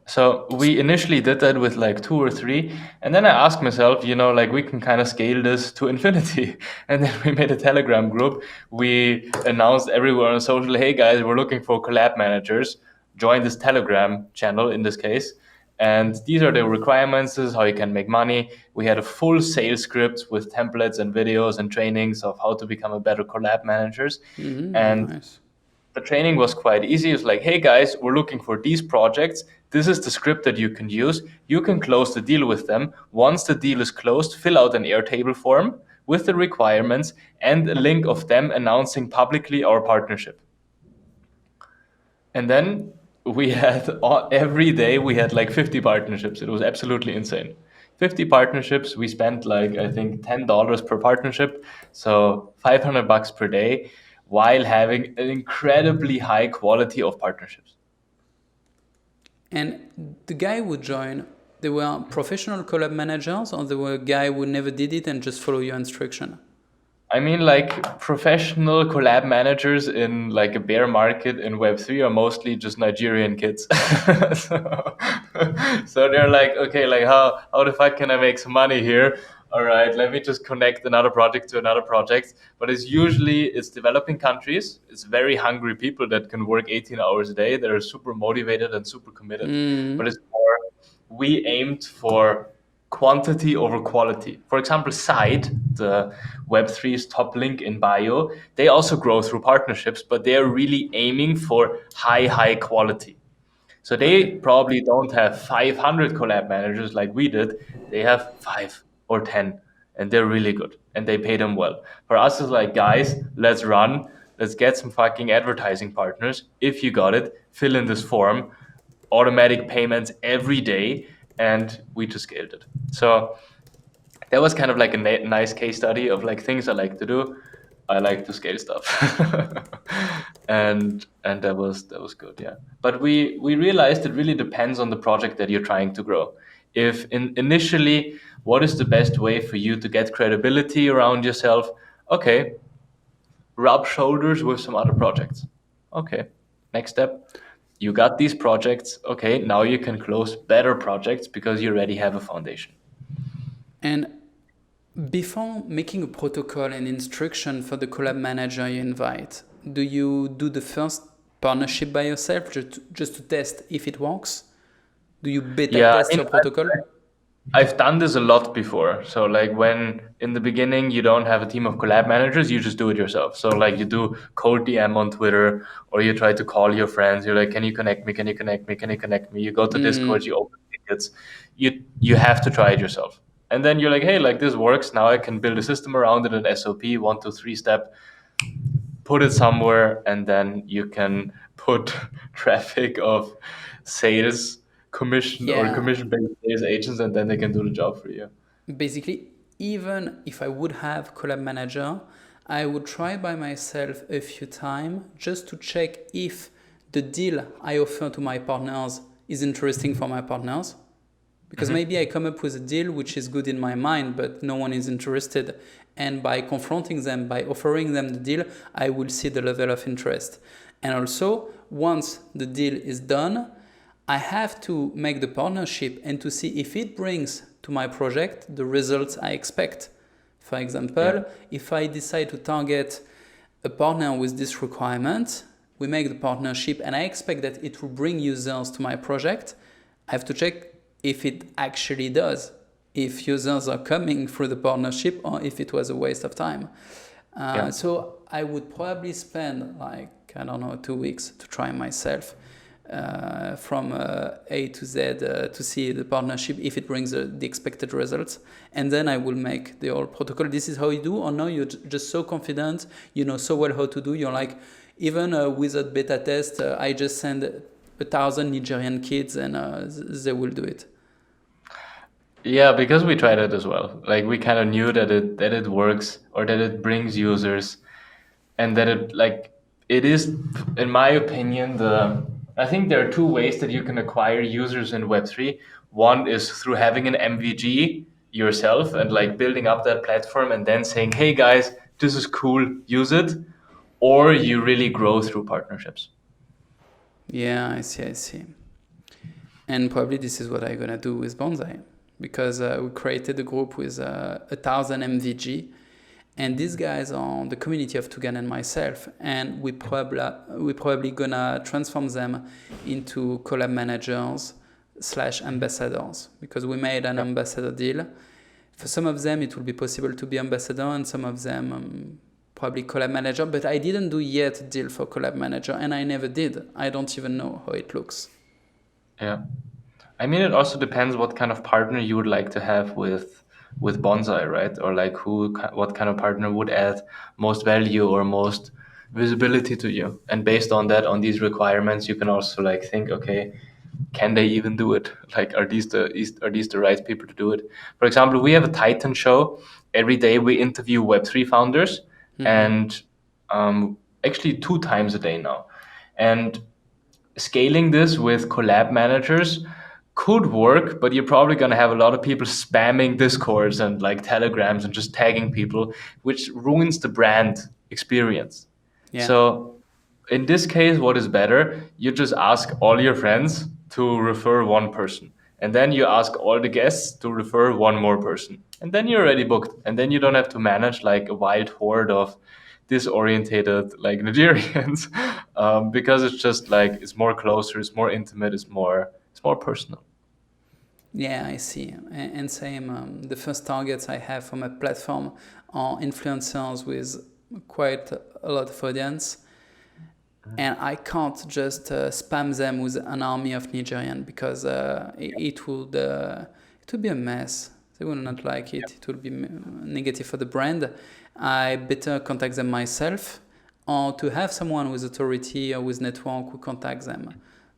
So we initially did that with like 2 or 3, and then I asked myself, like we can kind of scale this to infinity. And then we made a Telegram group. We announced everywhere on social, hey guys, we're looking for collab managers. Join this Telegram channel in this case. And these are the requirements. This is how you can make money. We had a full sales script with templates and videos and trainings of how to become a better collab managers. And Nice. the training was quite easy. It's like, hey guys, we're looking for these projects. This is the script that you can use. You can close the deal with them. Once the deal is closed, fill out an Airtable form with the requirements and a link of them announcing publicly our partnership. And then we had every day we had like 50 partnerships. It was absolutely insane. 50 partnerships. We spent like, I think, $10 per partnership. So $500 per day, while having an incredibly high quality of partnerships. And the guy who joined, they were professional collab managers, or they were a guy who never did it and just follow your instruction? I mean, like professional collab managers in like a bear market in Web3 are mostly just Nigerian kids. So they're like, okay, like how the fuck can I make some money here? All right, let me just connect another project to another project. But it's developing countries. It's very hungry people that can work 18 hours a day. That are super motivated and super committed. But it's more, we aimed for quantity over quality. For example, Side, the Web3's top link in bio, they also grow through partnerships, but they're really aiming for high quality. So they probably don't have 500 collab managers like we did. They have 5 or 10, and they're really good, and they pay them well. For us, it's like, guys, let's run. Let's get some fucking advertising partners. If you got it, fill in this form, automatic payments every day, and we just scaled it. So that was kind of like a nice case study of like things I like to do. I like to scale stuff, and that was good, yeah. But we realized it really depends on the project that you're trying to grow. If initially, what is the best way for you to get credibility around yourself? Okay, rub shoulders with some other projects. Okay, next step. You got these projects. Okay, now you can close better projects because you already have a foundation. And before making a protocol and instruction for the collab manager you invite, do you do the first partnership by yourself just to test if it works? Do you beta test your protocol? I've done this a lot before. So like when in the beginning you don't have a team of collab managers, you just do it yourself. So like you do cold DM on Twitter, or you try to call your friends. You're like, can you connect me? Can you connect me? Can you connect me? You go to Discord, you open tickets. You have to try it yourself. And then you're like, hey, like this works. Now I can build a system around it, an SOP, 1, 2, 3 step, put it somewhere, and then you can put traffic of sales commission or commission-based sales agents, and then they can do the job for you. Basically, even if I would have collab manager, I would try by myself a few times just to check if the deal I offer to my partners is interesting for my partners. Because maybe I come up with a deal which is good in my mind, but no one is interested. And by confronting them, by offering them the deal, I will see the level of interest. And also, once the deal is done, I have to make the partnership and to see if it brings to my project the results I expect. For example, if I decide to target a partner with this requirement, we make the partnership, and I expect that it will bring users to my project. I have to check if it actually does, if users are coming through the partnership or if it was a waste of time. Yeah. So I would probably spend like, I don't know, 2 weeks to try myself from A to Z to see the partnership if it brings the expected results, and then I will make the whole protocol. This is how you do, or no, you're just so confident, you know so well how to do. You're like, even without beta test, I just send 1,000 Nigerian kids and they will do it. Yeah, because we tried it as well. Like we kind of knew that it works or that it brings users, and that it is, in my opinion, I think there are two ways that you can acquire users in Web3. One is through having an MVG yourself and like building up that platform and then saying, "Hey guys, this is cool, use it," or you really grow through partnerships. Yeah, I see. And probably this is what I'm gonna do with Bonzai, because we created a group with 1,000 MVG, and these guys are the community of Tugan and myself, and we probably gonna transform them into collab managers slash ambassadors, because we made an ambassador deal. For some of them, it will be possible to be ambassador, and some of them probably collab manager. But I didn't do yet a deal for collab manager, and I never did. I don't even know how it looks. Yeah. I mean, it also depends what kind of partner you would like to have with Bonsai, right? Or like what kind of partner would add most value or most visibility to you. And based on that, on these requirements, you can also like think, okay, can they even do it? Like, are these the right people to do it? For example, we have a Titan show. Every day we interview Web3 founders, and actually 2 times a day now. And scaling this with collab managers could work, but you're probably going to have a lot of people spamming discords and like telegrams and just tagging people, which ruins the brand experience. Yeah. So in this case, what is better? You just ask all your friends to refer one person, and then you ask all the guests to refer one more person, and then you're already booked, and then you don't have to manage like a wild horde of disorientated like Nigerians, because it's just like it's more closer, it's more intimate, it's more personal. Yeah, I see. And same, the first targets I have for my platform are influencers with quite a lot of audience. And I can't just spam them with an army of Nigerian, because it would be a mess. They would not like it. It would be negative for the brand. I better contact them myself, or to have someone with authority or with network who contacts them.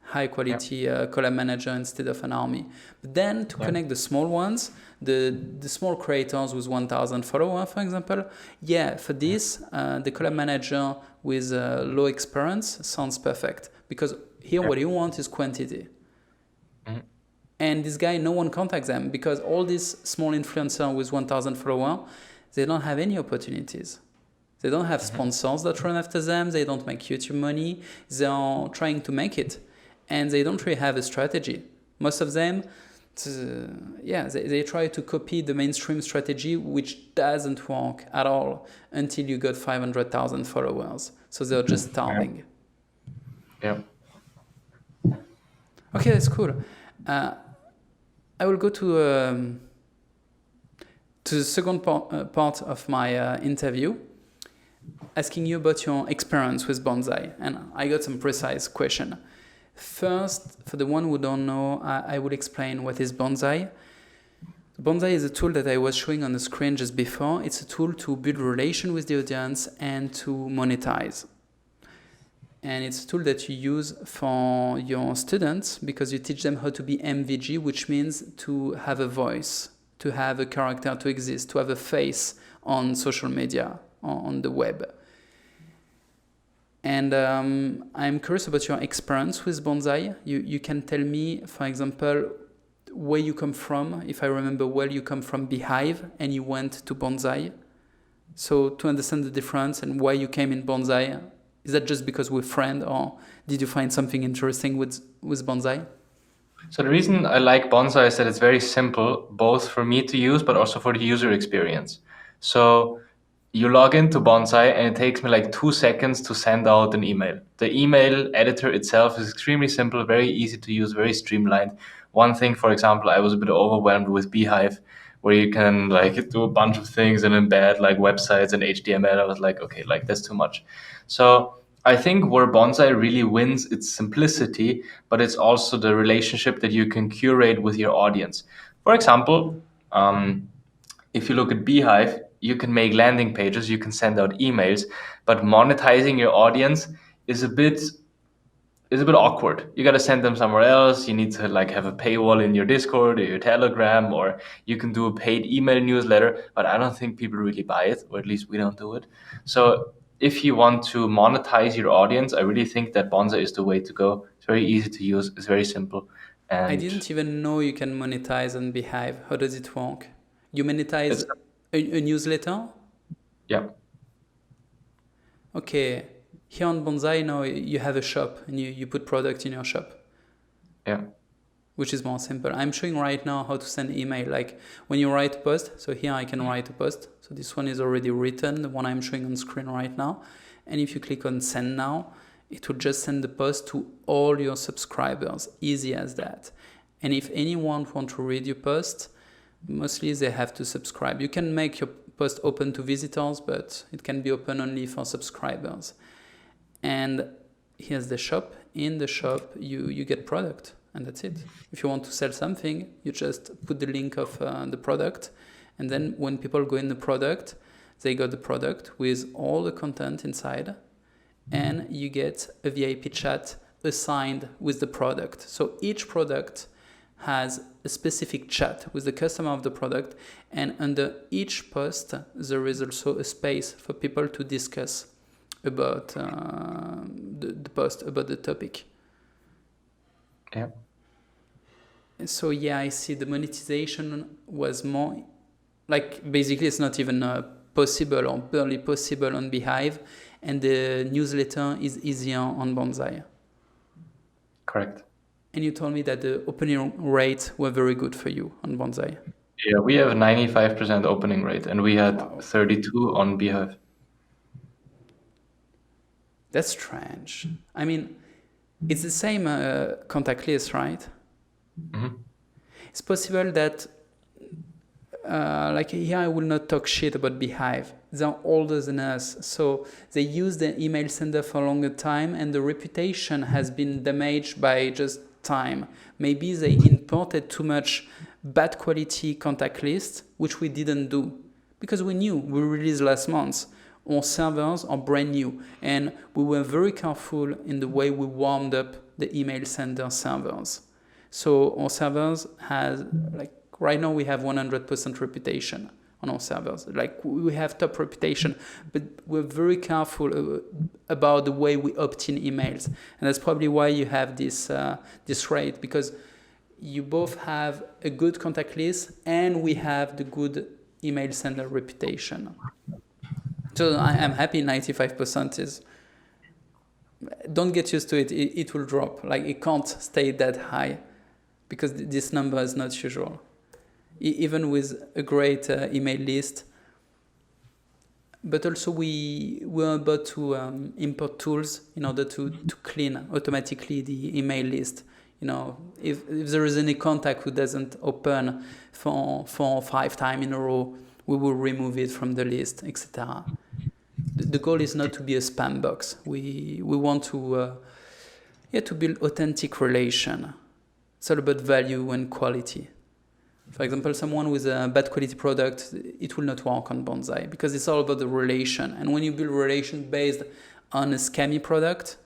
High quality collab manager instead of an army. But then to connect the small ones, the small creators with 1,000 followers, for example, yeah, for this, the collab manager with low experience sounds perfect, because here what you want is quantity. And this guy, no one contacts them, because all these small influencers with 1,000 followers, they don't have any opportunities. They don't have sponsors that run after them. They don't make YouTube money. They are trying to make it, and they don't really have a strategy. Most of them, they try to copy the mainstream strategy, which doesn't work at all until you got 500,000 followers. So they're just starving. Yeah. Okay, that's cool. I will go to the second part of my interview, asking you about your experience with Bonzai, and I got some precise question. First, for the one who don't know, I will explain what is Bonzai. Bonzai is a tool that I was showing on the screen just before. It's a tool to build relation with the audience and to monetize. And it's a tool that you use for your students, because you teach them how to be MVG, which means to have a voice, to have a character, to exist, to have a face on social media, on the web. And I'm curious about your experience with Bonzai. You can tell me, for example, where you come from. If I remember well, you come from Beehive and you went to Bonzai. So to understand the difference and why you came in Bonzai, is that just because we're friends, or did you find something interesting with Bonzai? So the reason I like Bonsai is that it's very simple, both for me to use, but also for the user experience. So you log into Bonzai and it takes me like 2 seconds to send out an email. The email editor itself is extremely simple, very easy to use, very streamlined. One thing, for example, I was a bit overwhelmed with Beehive, where you can like do a bunch of things and embed like websites and HTML. I was like, okay, like that's too much. So I think where Bonzai really wins its simplicity, but it's also the relationship that you can curate with your audience. For example, if you look at Beehive, you can make landing pages, you can send out emails, but monetizing your audience is a bit awkward. You got to send them somewhere else. You need to like have a paywall in your Discord or your Telegram, or you can do a paid email newsletter, but I don't think people really buy it, or at least we don't do it. So if you want to monetize your audience, I really think that Bonza is the way to go. It's very easy to use. It's very simple. I And didn't even know you can monetize on Beehive. How does it work? You monetize it's, a newsletter? yeah, Okay. Here on Bonzai now you have a shop and you put product in your shop, yeah. which is more simple. I'm showing right now how to send email. Like when you write a post, so here I can write a post. So this one is already written, the one I'm showing on screen right now. And if you click on send now, it will just send the post to all your subscribers. Easy as that. And if anyone wants to read your post, mostly they have to subscribe. You can make your post open to visitors, but it can be open only for subscribers. And here's the shop. In the shop, you get product, and that's it. If you want to sell something, you just put the link of the product, and then when people go in the product, they got the product with all the content inside, and you get a VIP chat assigned with the product. So each product has a specific chat with the customer of the product, and under each post, there is also a space for people to discuss about the post, about the topic. Yeah. So yeah, I see the monetization was more like basically it's not even possible or barely possible on Beehive, and the newsletter is easier on Bonzai. Correct. And you told me that the opening rates were very good for you on Bonzai. Yeah, we have 95% opening rate, and we had Wow. 32 on Beehive. That's strange. I mean, it's the same contact list, right? Mm-hmm. It's possible that, like here, I will not talk shit about Beehive. They're older than us, so they use the email sender for a longer time, and the reputation has been damaged by just time. Maybe they imported too much bad quality contact list, which we didn't do because we knew we released last month. Our servers are brand new, and we were very careful in the way we warmed up the email sender servers. So our servers has like right now we have 100% reputation on our servers. Like we have top reputation, but we're very careful about the way we opt in emails, and that's probably why you have this rate, because you both have a good contact list and we have the good email sender reputation. So I am happy 95% is. Don't get used to it. It will drop. Like it can't stay that high because this number is not usual. Even with a great email list. But also we were about to import tools in order to clean automatically the email list. You know, if there is any contact who doesn't open for 4 or 5 times in a row, we will remove it from the list, etc. The goal is not to be a spam box. We want to build authentic relation. It's all about value and quality. For example, someone with a bad quality product, it will not work on Bonzai because it's all about the relation. And when you build relation based on a scammy product,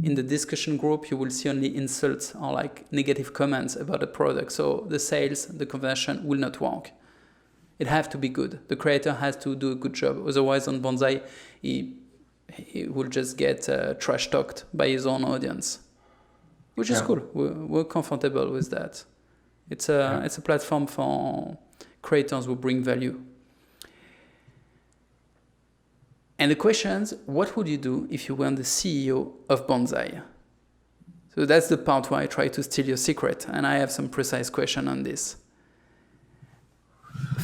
in the discussion group, you will see only insults or like negative comments about the product. So the sales, the conversion will not work. It has to be good. The creator has to do a good job. Otherwise, on Bonzai, he will just get trash talked by his own audience, which is cool. We're comfortable with that. It's a platform for creators who bring value. And the questions: what would you do if you were the CEO of Bonzai? So that's the part where I try to steal your secret, and I have some precise question on this.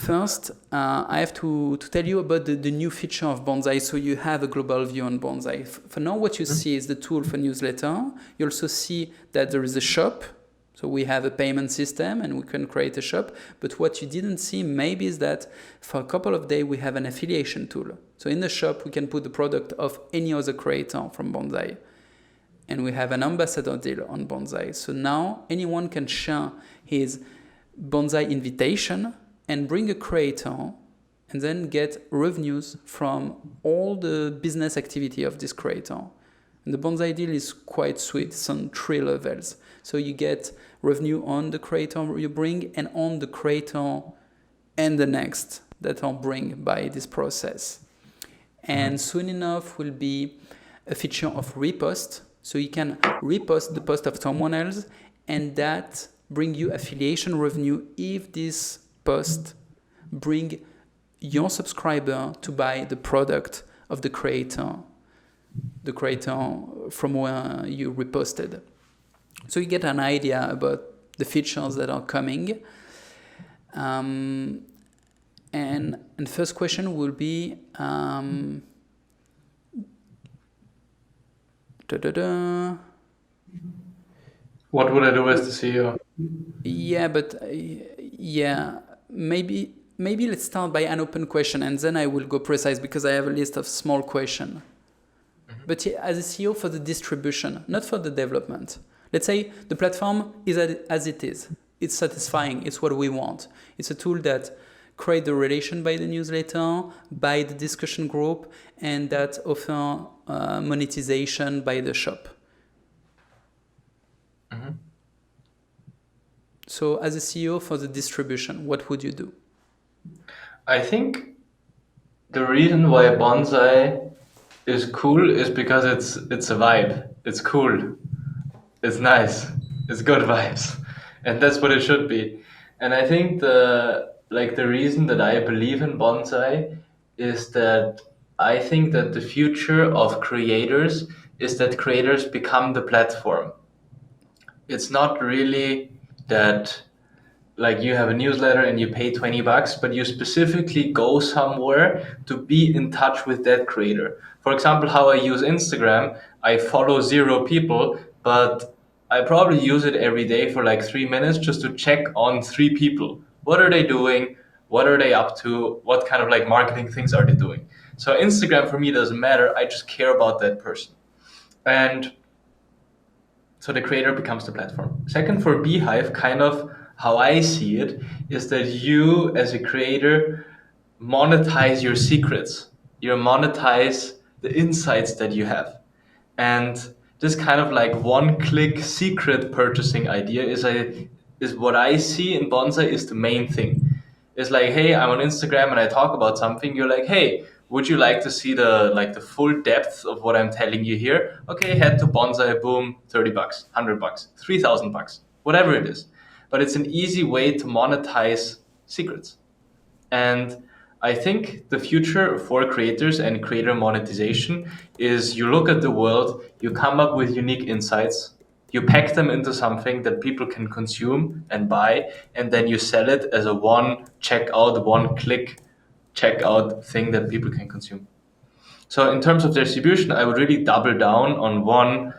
first, I have to tell you about the new feature of Bonzai, so you have a global view on Bonzai. For now, what you see is the tool for newsletter. You also see that there is a shop. So we have a payment system and we can create a shop. But what you didn't see maybe is that for a couple of days we have an affiliation tool. So in the shop we can put the product of any other creator from Bonzai. And we have an ambassador deal on Bonzai. So now anyone can share his Bonzai invitation and bring a creator and then get revenues from all the business activity of this creator. And the Bonzai deal is quite sweet. It's on 3 levels. So you get revenue on the creator you bring and on the creator and the next that are bring by this process. And soon enough will be a feature of repost. So you can repost the post of someone else and that bring you affiliation revenue if this post bring your subscriber to buy the product of the creator from where you reposted. So you get an idea about the features that are coming. And the first question will be what would I do as the CEO? Yeah, but maybe let's start by an open question and then I will go precise because I have a list of small questions. But as a CEO for the distribution, not for the development. Let's say the platform is as it is. It's satisfying. It's what we want. It's a tool that creates the relation by the newsletter, by the discussion group, and that offer monetization by the shop. Mm-hmm. So as a CEO for the distribution, what would you do? I think the reason why Bonzai is cool is because it's a vibe. It's cool. It's nice. It's good vibes. And that's what it should be. And I think the reason that I believe in Bonzai is that I think that the future of creators is that creators become the platform. It's not really that like you have a newsletter and you pay $20, but you specifically go somewhere to be in touch with that creator. For example, how I use Instagram, I follow 0 people, but I probably use it every day for like 3 minutes just to check on 3 people. What are they doing? What are they up to? What kind of like marketing things are they doing? So Instagram for me doesn't matter. I just care about that person. And so the creator becomes the platform. Second, for Beehive, kind of how I see it is that you as a creator monetize your secrets. You monetize the insights that you have. And this kind of like one-click secret purchasing idea is what I see in Bonzai is the main thing. It's like, hey, I'm on Instagram and I talk about something. You're like, hey, would you like to see the full depth of what I'm telling you here? Okay, head to Bonzai, boom, $30, $100, $3,000, whatever it is. But it's an easy way to monetize secrets. And I think the future for creators and creator monetization is you look at the world, you come up with unique insights, you pack them into something that people can consume and buy, and then you sell it as a one-click checkout thing that people can consume. So in terms of distribution, I would really double down on one,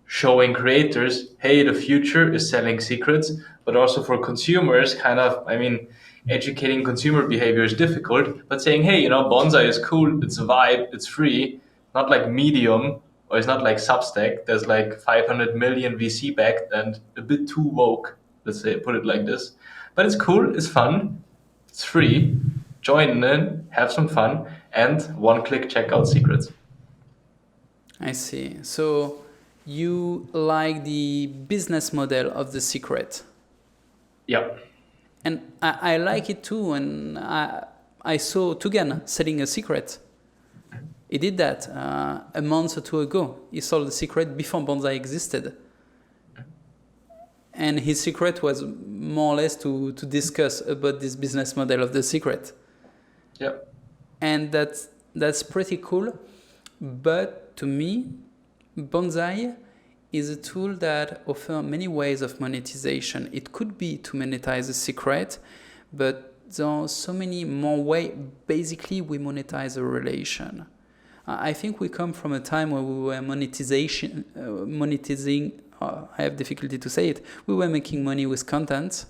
showing creators, hey, the future is selling secrets, but also for consumers, kind of, I mean, educating consumer behavior is difficult, but saying, hey, Bonzai is cool, it's a vibe, it's free, not like Medium, or it's not like Substack, there's like 500 million VC backed and a bit too woke, let's say, put it like this. But it's cool, it's fun, it's free, join in, have some fun, and one-click checkout secrets. I see. So you like the business model of the secret. Yeah. And I like it too. And I saw Tugan selling a secret. He did that a month or 2 ago. He sold the secret before Bonzai existed. And his secret was more or less to discuss about this business model of the secret. Yeah. And that's pretty cool. But to me, Bonzai is a tool that offers many ways of monetization. It could be to monetize a secret, but there are so many more ways. Basically, we monetize a relation. I think we come from a time where we were monetizing. I have difficulty to say it. We were making money with content,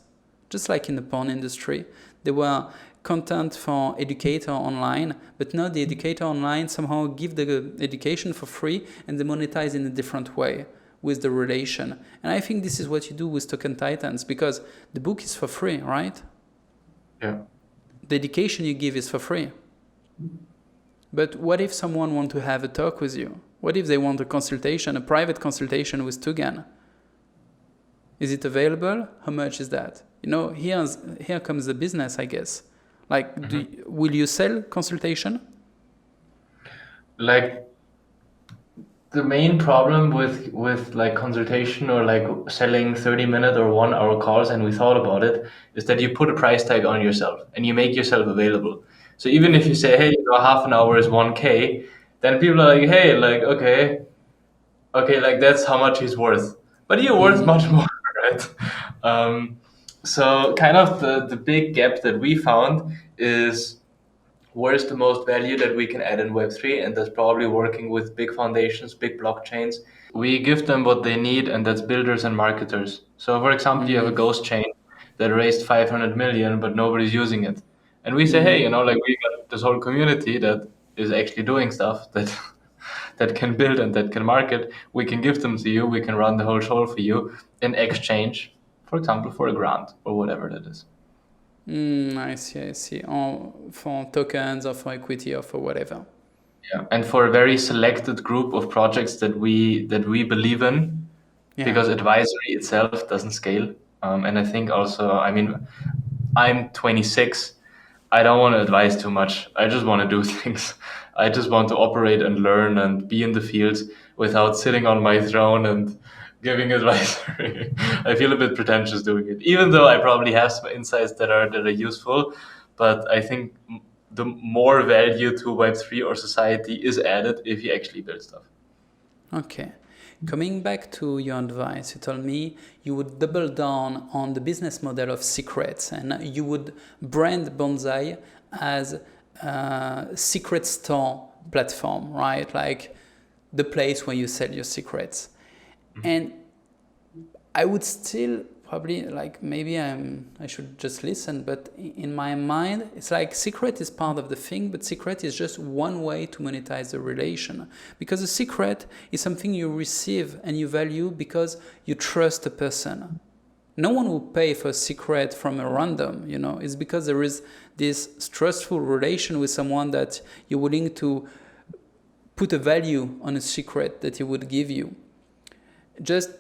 just like in the porn industry. There were content for educator online, but now the educator online somehow give the education for free and they monetize in a different way with the relation. And I think this is what you do with Token Titans, because the book is for free, right? Yeah. The education you give is for free. But what if someone wants to have a talk with you? What if they want a consultation, a private consultation with Tugan? Is it available? How much is that? Here comes the business, I guess. Like, will you sell consultation? Like, the main problem with like consultation or like selling 30-minute or 1 hour calls, and we thought about it, is that you put a price tag on yourself and you make yourself available. So even if you say, hey, half an hour is 1K, then people are like, hey, like, okay, like that's how much he's worth. But you're worth much more, right? So kind of the big gap that we found is where's the most value that we can add in Web3, and that's probably working with big foundations, big blockchains. We give them what they need, and that's builders and marketers. So for example, you have a ghost chain that raised 500 million, but nobody's using it. And we say, hey, like we got this whole community that is actually doing stuff that that can build and that can market. We can give them to you. We can run the whole show for you in exchange, for example, for a grant or whatever that is. I see. Or for tokens or for equity or for whatever. Yeah, and for a very selected group of projects that we believe in, because advisory itself doesn't scale. And I think also, I mean, I'm 26. I don't want to advise too much. I just want to do things. I just want to operate and learn and be in the fields without sitting on my throne and giving advisory. I feel a bit pretentious doing it, even though I probably have some insights that are useful. But I think the more value to Web3 or society is added if you actually build stuff. Okay. Coming back to your advice, you told me you would double down on the business model of secrets and you would brand Bonzai as a secret store platform, right? Like the place where you sell your secrets. And I would still probably like maybe I should just listen, but in my mind it's like secret is part of the thing, but secret is just one way to monetize the relation, because a secret is something you receive and you value because you trust a person. No one will pay for a secret from a random, it's because there is this trustful relation with someone that you're willing to put a value on a secret that he would give you. Just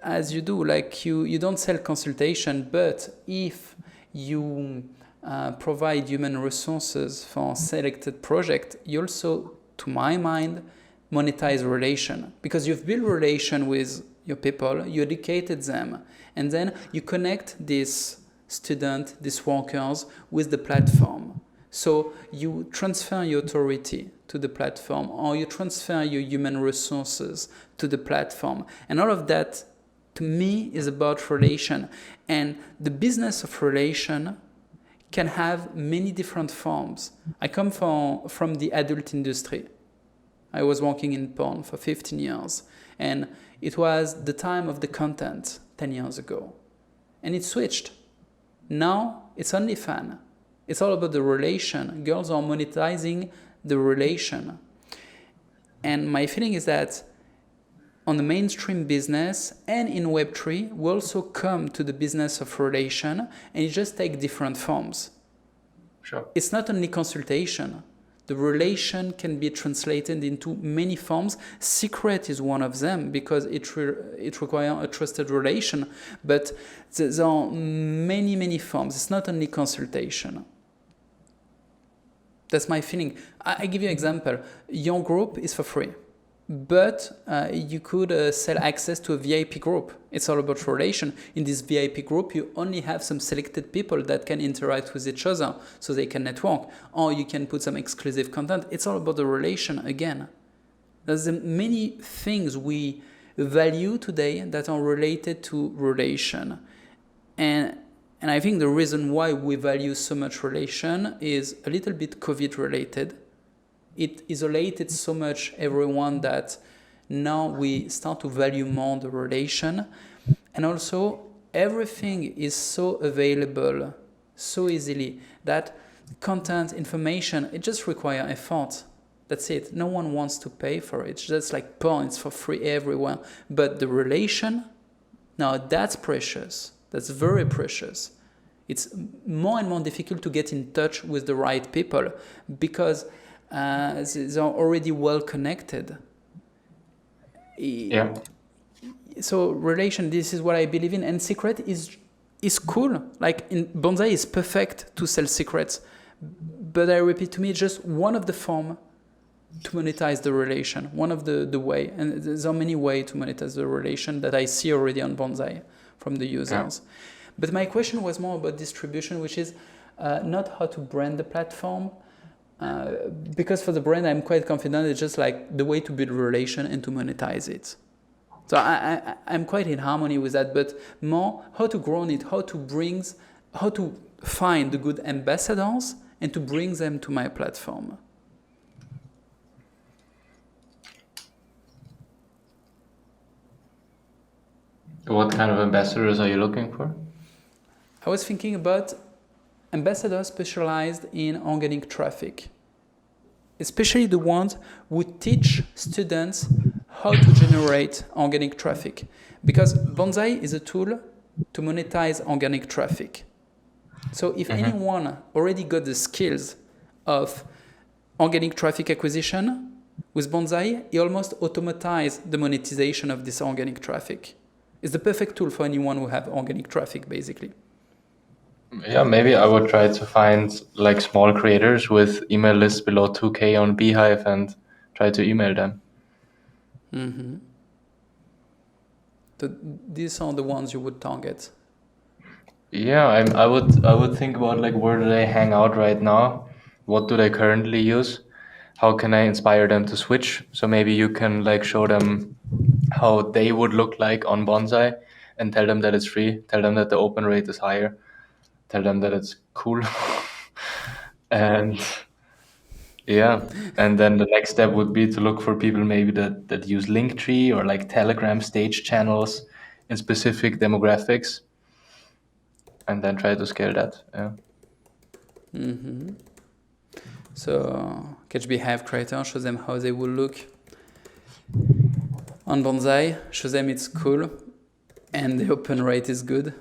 as you do, like you don't sell consultation, but if you provide human resources for selected project, you also, to my mind, monetize relation, because you've built relation with your people, you educated them, and then you connect this student, these workers with the platform. So you transfer your authority to the platform, or you transfer your human resources to the platform, and all of that to me is about relation. And the business of relation can have many different forms. I come from the adult industry. I was working in porn for 15 years, and it was the time of the content 10 years ago. And it switched. Now it's OnlyFans. It's all about the relation. Girls are monetizing the relation. And my feeling is that on the mainstream business and in Web3, we also come to the business of relation, and it just takes different forms. Sure. It's not only consultation. The relation can be translated into many forms. Secret is one of them because it requires a trusted relation, but there are many, many forms. It's not only consultation. That's my feeling. I give you an example. Your group is for free. But you could sell access to a VIP group. It's all about relation. In this VIP group, you only have some selected people that can interact with each other so they can network. Or you can put some exclusive content. It's all about the relation again. There's many things we value today that are related to relation. And And I think the reason why we value so much relation is a little bit COVID related. It isolated so much everyone that now we start to value more the relation. And also everything is so available so easily that content, information, it just requires effort. That's it. No one wants to pay for it. It's just like porn, it's for free everywhere. But the relation, now that's precious. That's very precious. It's more and more difficult to get in touch with the right people because they're already well connected. Yeah. So relation, this is what I believe in, and secret is cool. Like in Bonzai is perfect to sell secrets, but I repeat, to me it's just one of the form to monetize the relation, one of the way, and there are many ways to monetize the relation that I see already on Bonzai from the users. Yeah. But my question was more about distribution, which is not how to brand the platform. Because for the brand, I'm quite confident it's just like the way to build a relation and to monetize it. So I'm quite in harmony with that, but more how to grow on it, how to find the good ambassadors and to bring them to my platform. What kind of ambassadors are you looking for? I was thinking about ambassadors specialized in organic traffic, especially the ones who teach students how to generate organic traffic. Because Bonzai is a tool to monetize organic traffic. So if anyone already got the skills of organic traffic acquisition, with Bonzai, he almost automatized the monetization of this organic traffic. It's the perfect tool for anyone who have organic traffic, basically. Yeah, maybe I would try to find like small creators with email lists below 2K on Beehive and try to email them. Mm-hmm. So these are the ones you would target. Yeah, I would think about like where do they hang out right now? What do they currently use? How can I inspire them to switch? So maybe you can like show them how they would look like on Bonzai and tell them that it's free, tell them that the open rate is higher, tell them that it's cool. And yeah, and then the next step would be to look for people maybe that use Linktree or like Telegram stage channels in specific demographics, and then try to scale that. Yeah. Mm-hmm. So catch Beehive creator, show them how they will look on Bonzai, show them it's cool, and the open rate is good.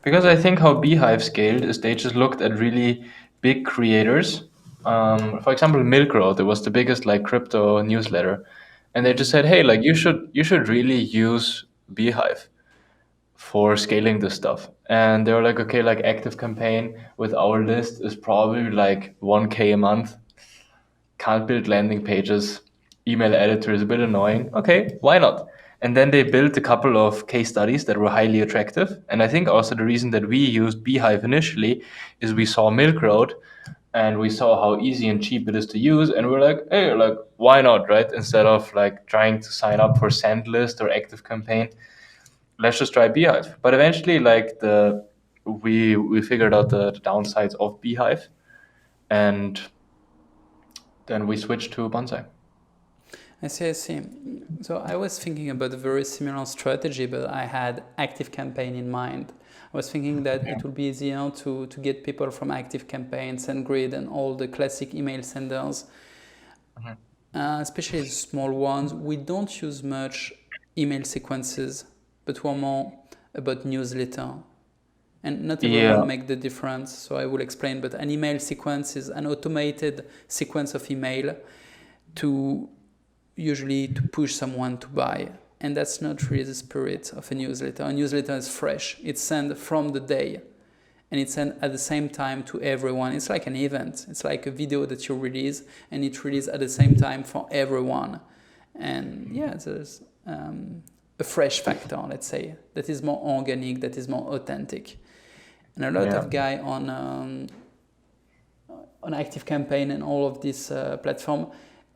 Because I think how Beehive scaled is they just looked at really big creators. For example, Milk Road, it was the biggest like crypto newsletter, and they just said, "Hey, like you should really use Beehive for scaling this stuff." And they were like, "Okay, like active campaign with our list is probably like 1K a month. Can't build landing pages. Email editor is a bit annoying. Okay, why not?" And then they built a couple of case studies that were highly attractive. And I think also the reason that we used Beehive initially is we saw Milk Road and we saw how easy and cheap it is to use. And we're like, hey, like, why not, right? Instead of like trying to sign up for SendList or Active Campaign, let's just try Beehive. But eventually, like we figured out the downsides of Beehive, and then we switched to Bonzai. I see. So I was thinking about a very similar strategy, but I had Active Campaign in mind. I was thinking that it would be easier to get people from Active Campaign, SendGrid, and all the classic email senders, especially the small ones. We don't use much email sequences, but we're more about newsletter. And not everyone make the difference, so I will explain. But an email sequence is an automated sequence of email usually to push someone to buy. And that's not really the spirit of a newsletter. A newsletter is fresh. It's sent from the day. And it's sent at the same time to everyone. It's like an event. It's like a video that you release, and it's released at the same time for everyone. And yeah, there's a fresh factor, let's say, that is more organic, that is more authentic. And a lot of guys on Active Campaign and all of this platform,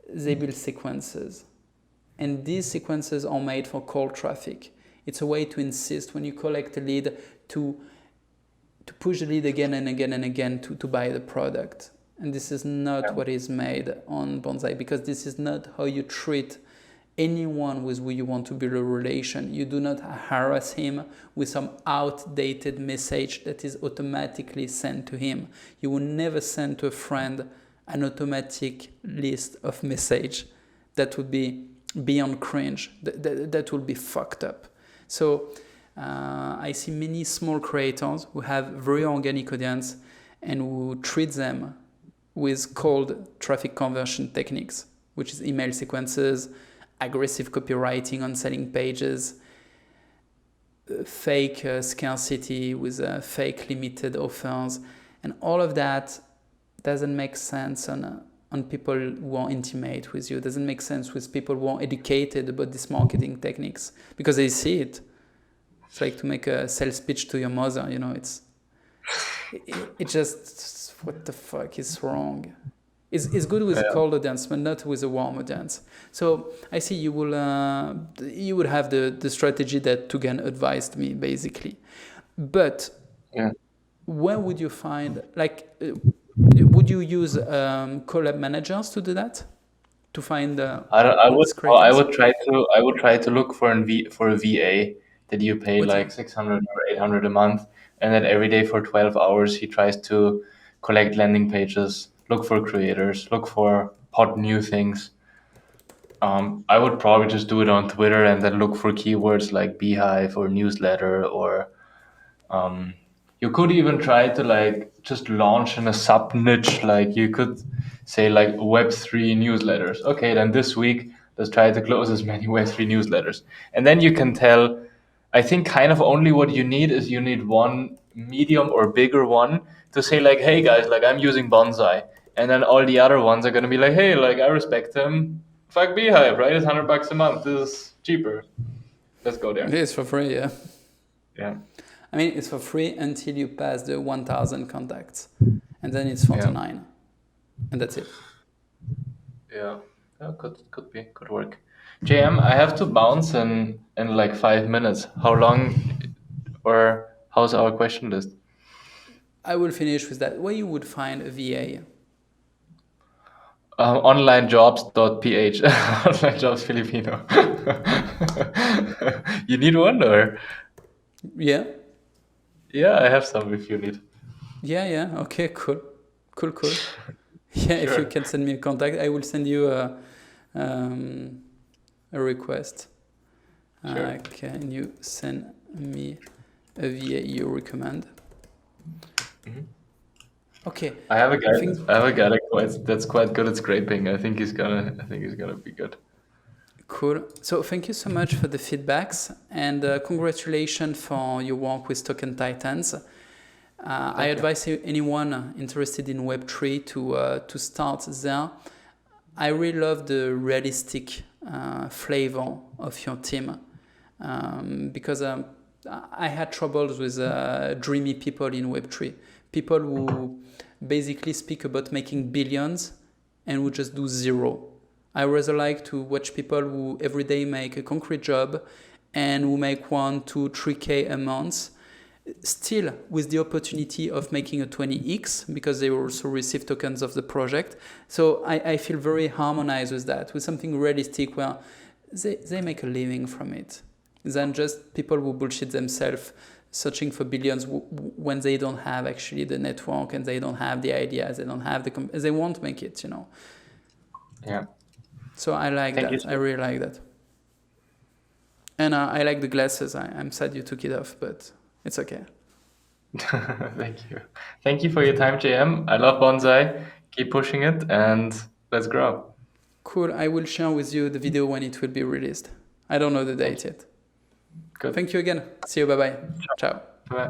they build sequences. And these sequences are made for cold traffic. It's a way to insist when you collect a lead to to push the lead again and again and again to buy the product. And this is not what is made on Bonzai, because this is not how you treat anyone with who you want to build a relation. You do not harass him with some outdated message that is automatically sent to him. You will never send to a friend an automatic list of message. That would be beyond cringe. That will be fucked up. So I see many small creators who have very organic audience and who treat them with cold traffic conversion techniques, which is email sequences, aggressive copywriting on selling pages, fake scarcity with fake limited offers, and all of that doesn't make sense on people who are intimate with you. It doesn't make sense with people who are educated about these marketing techniques, because they see it. It's like to make a sales pitch to your mother, it just, what the fuck is wrong? It's good with a cold audience, but not with a warm audience. So I see you would have the strategy that Tugan advised me, basically. But where would you find, would you use collab managers to do that? To find I would try to look for a VA that you pay like 600 or 800 a month, and then every day for 12 hours he tries to collect landing pages, look for creators, look for hot new things. I would probably just do it on Twitter and then look for keywords like beehive or newsletter, or you could even try to just launch in a sub niche. Like you could say like Web3 newsletters. Okay, then this week let's try to close as many Web3 newsletters. And then you can tell, I think kind of only what you need is you need one medium or bigger one to say like, hey guys, like I'm using Bonzai. And then all the other ones are going to be like, hey, like I respect him. Fuck beehive, right? It's $100 a month. This is cheaper. Let's go there. It is for free, yeah. Yeah. I mean, it's for free until you pass the 1,000 contacts, and then it's 49, and that's it. Yeah, could work. JM, I have to bounce in like 5 minutes. How long, or how's our question list? I will finish with that. Where you would find a VA? Onlinejobs.ph. Online Jobs Filipino. You need one, or? Yeah. Yeah, I have some if you need. Yeah. Okay, cool. Yeah, sure. If you can send me a contact, I will send you a request. Sure. Can you send me a VA you recommend? Mm-hmm. Okay. I have a guy that's quite good at scraping. I think he's gonna be good. Cool. So thank you so much for the feedbacks, and congratulations for your work with Token Titans. I advise anyone interested in Web3 to start there. I really love the realistic flavor of your team, because I had troubles with dreamy people in Web3. People who basically speak about making billions and who just do zero. I rather like to watch people who every day make a concrete job and who make 1, 2, 3K a month, still with the opportunity of making a 20x, because they also receive tokens of the project. So I feel very harmonized with that, with something realistic where they make a living from it, than just people who bullshit themselves searching for billions when they don't have actually the network and they don't have the ideas, they don't have they won't make it, Yeah. So I like that. I really like that. And I like the glasses. I'm sad you took it off, but it's okay. Thank you for your time, JM. I love Bonzai. Keep pushing it and let's grow. Cool. I will share with you the video when it will be released. I don't know the date yet. Good. Thank you again. See you. Bye-bye. Ciao. Bye.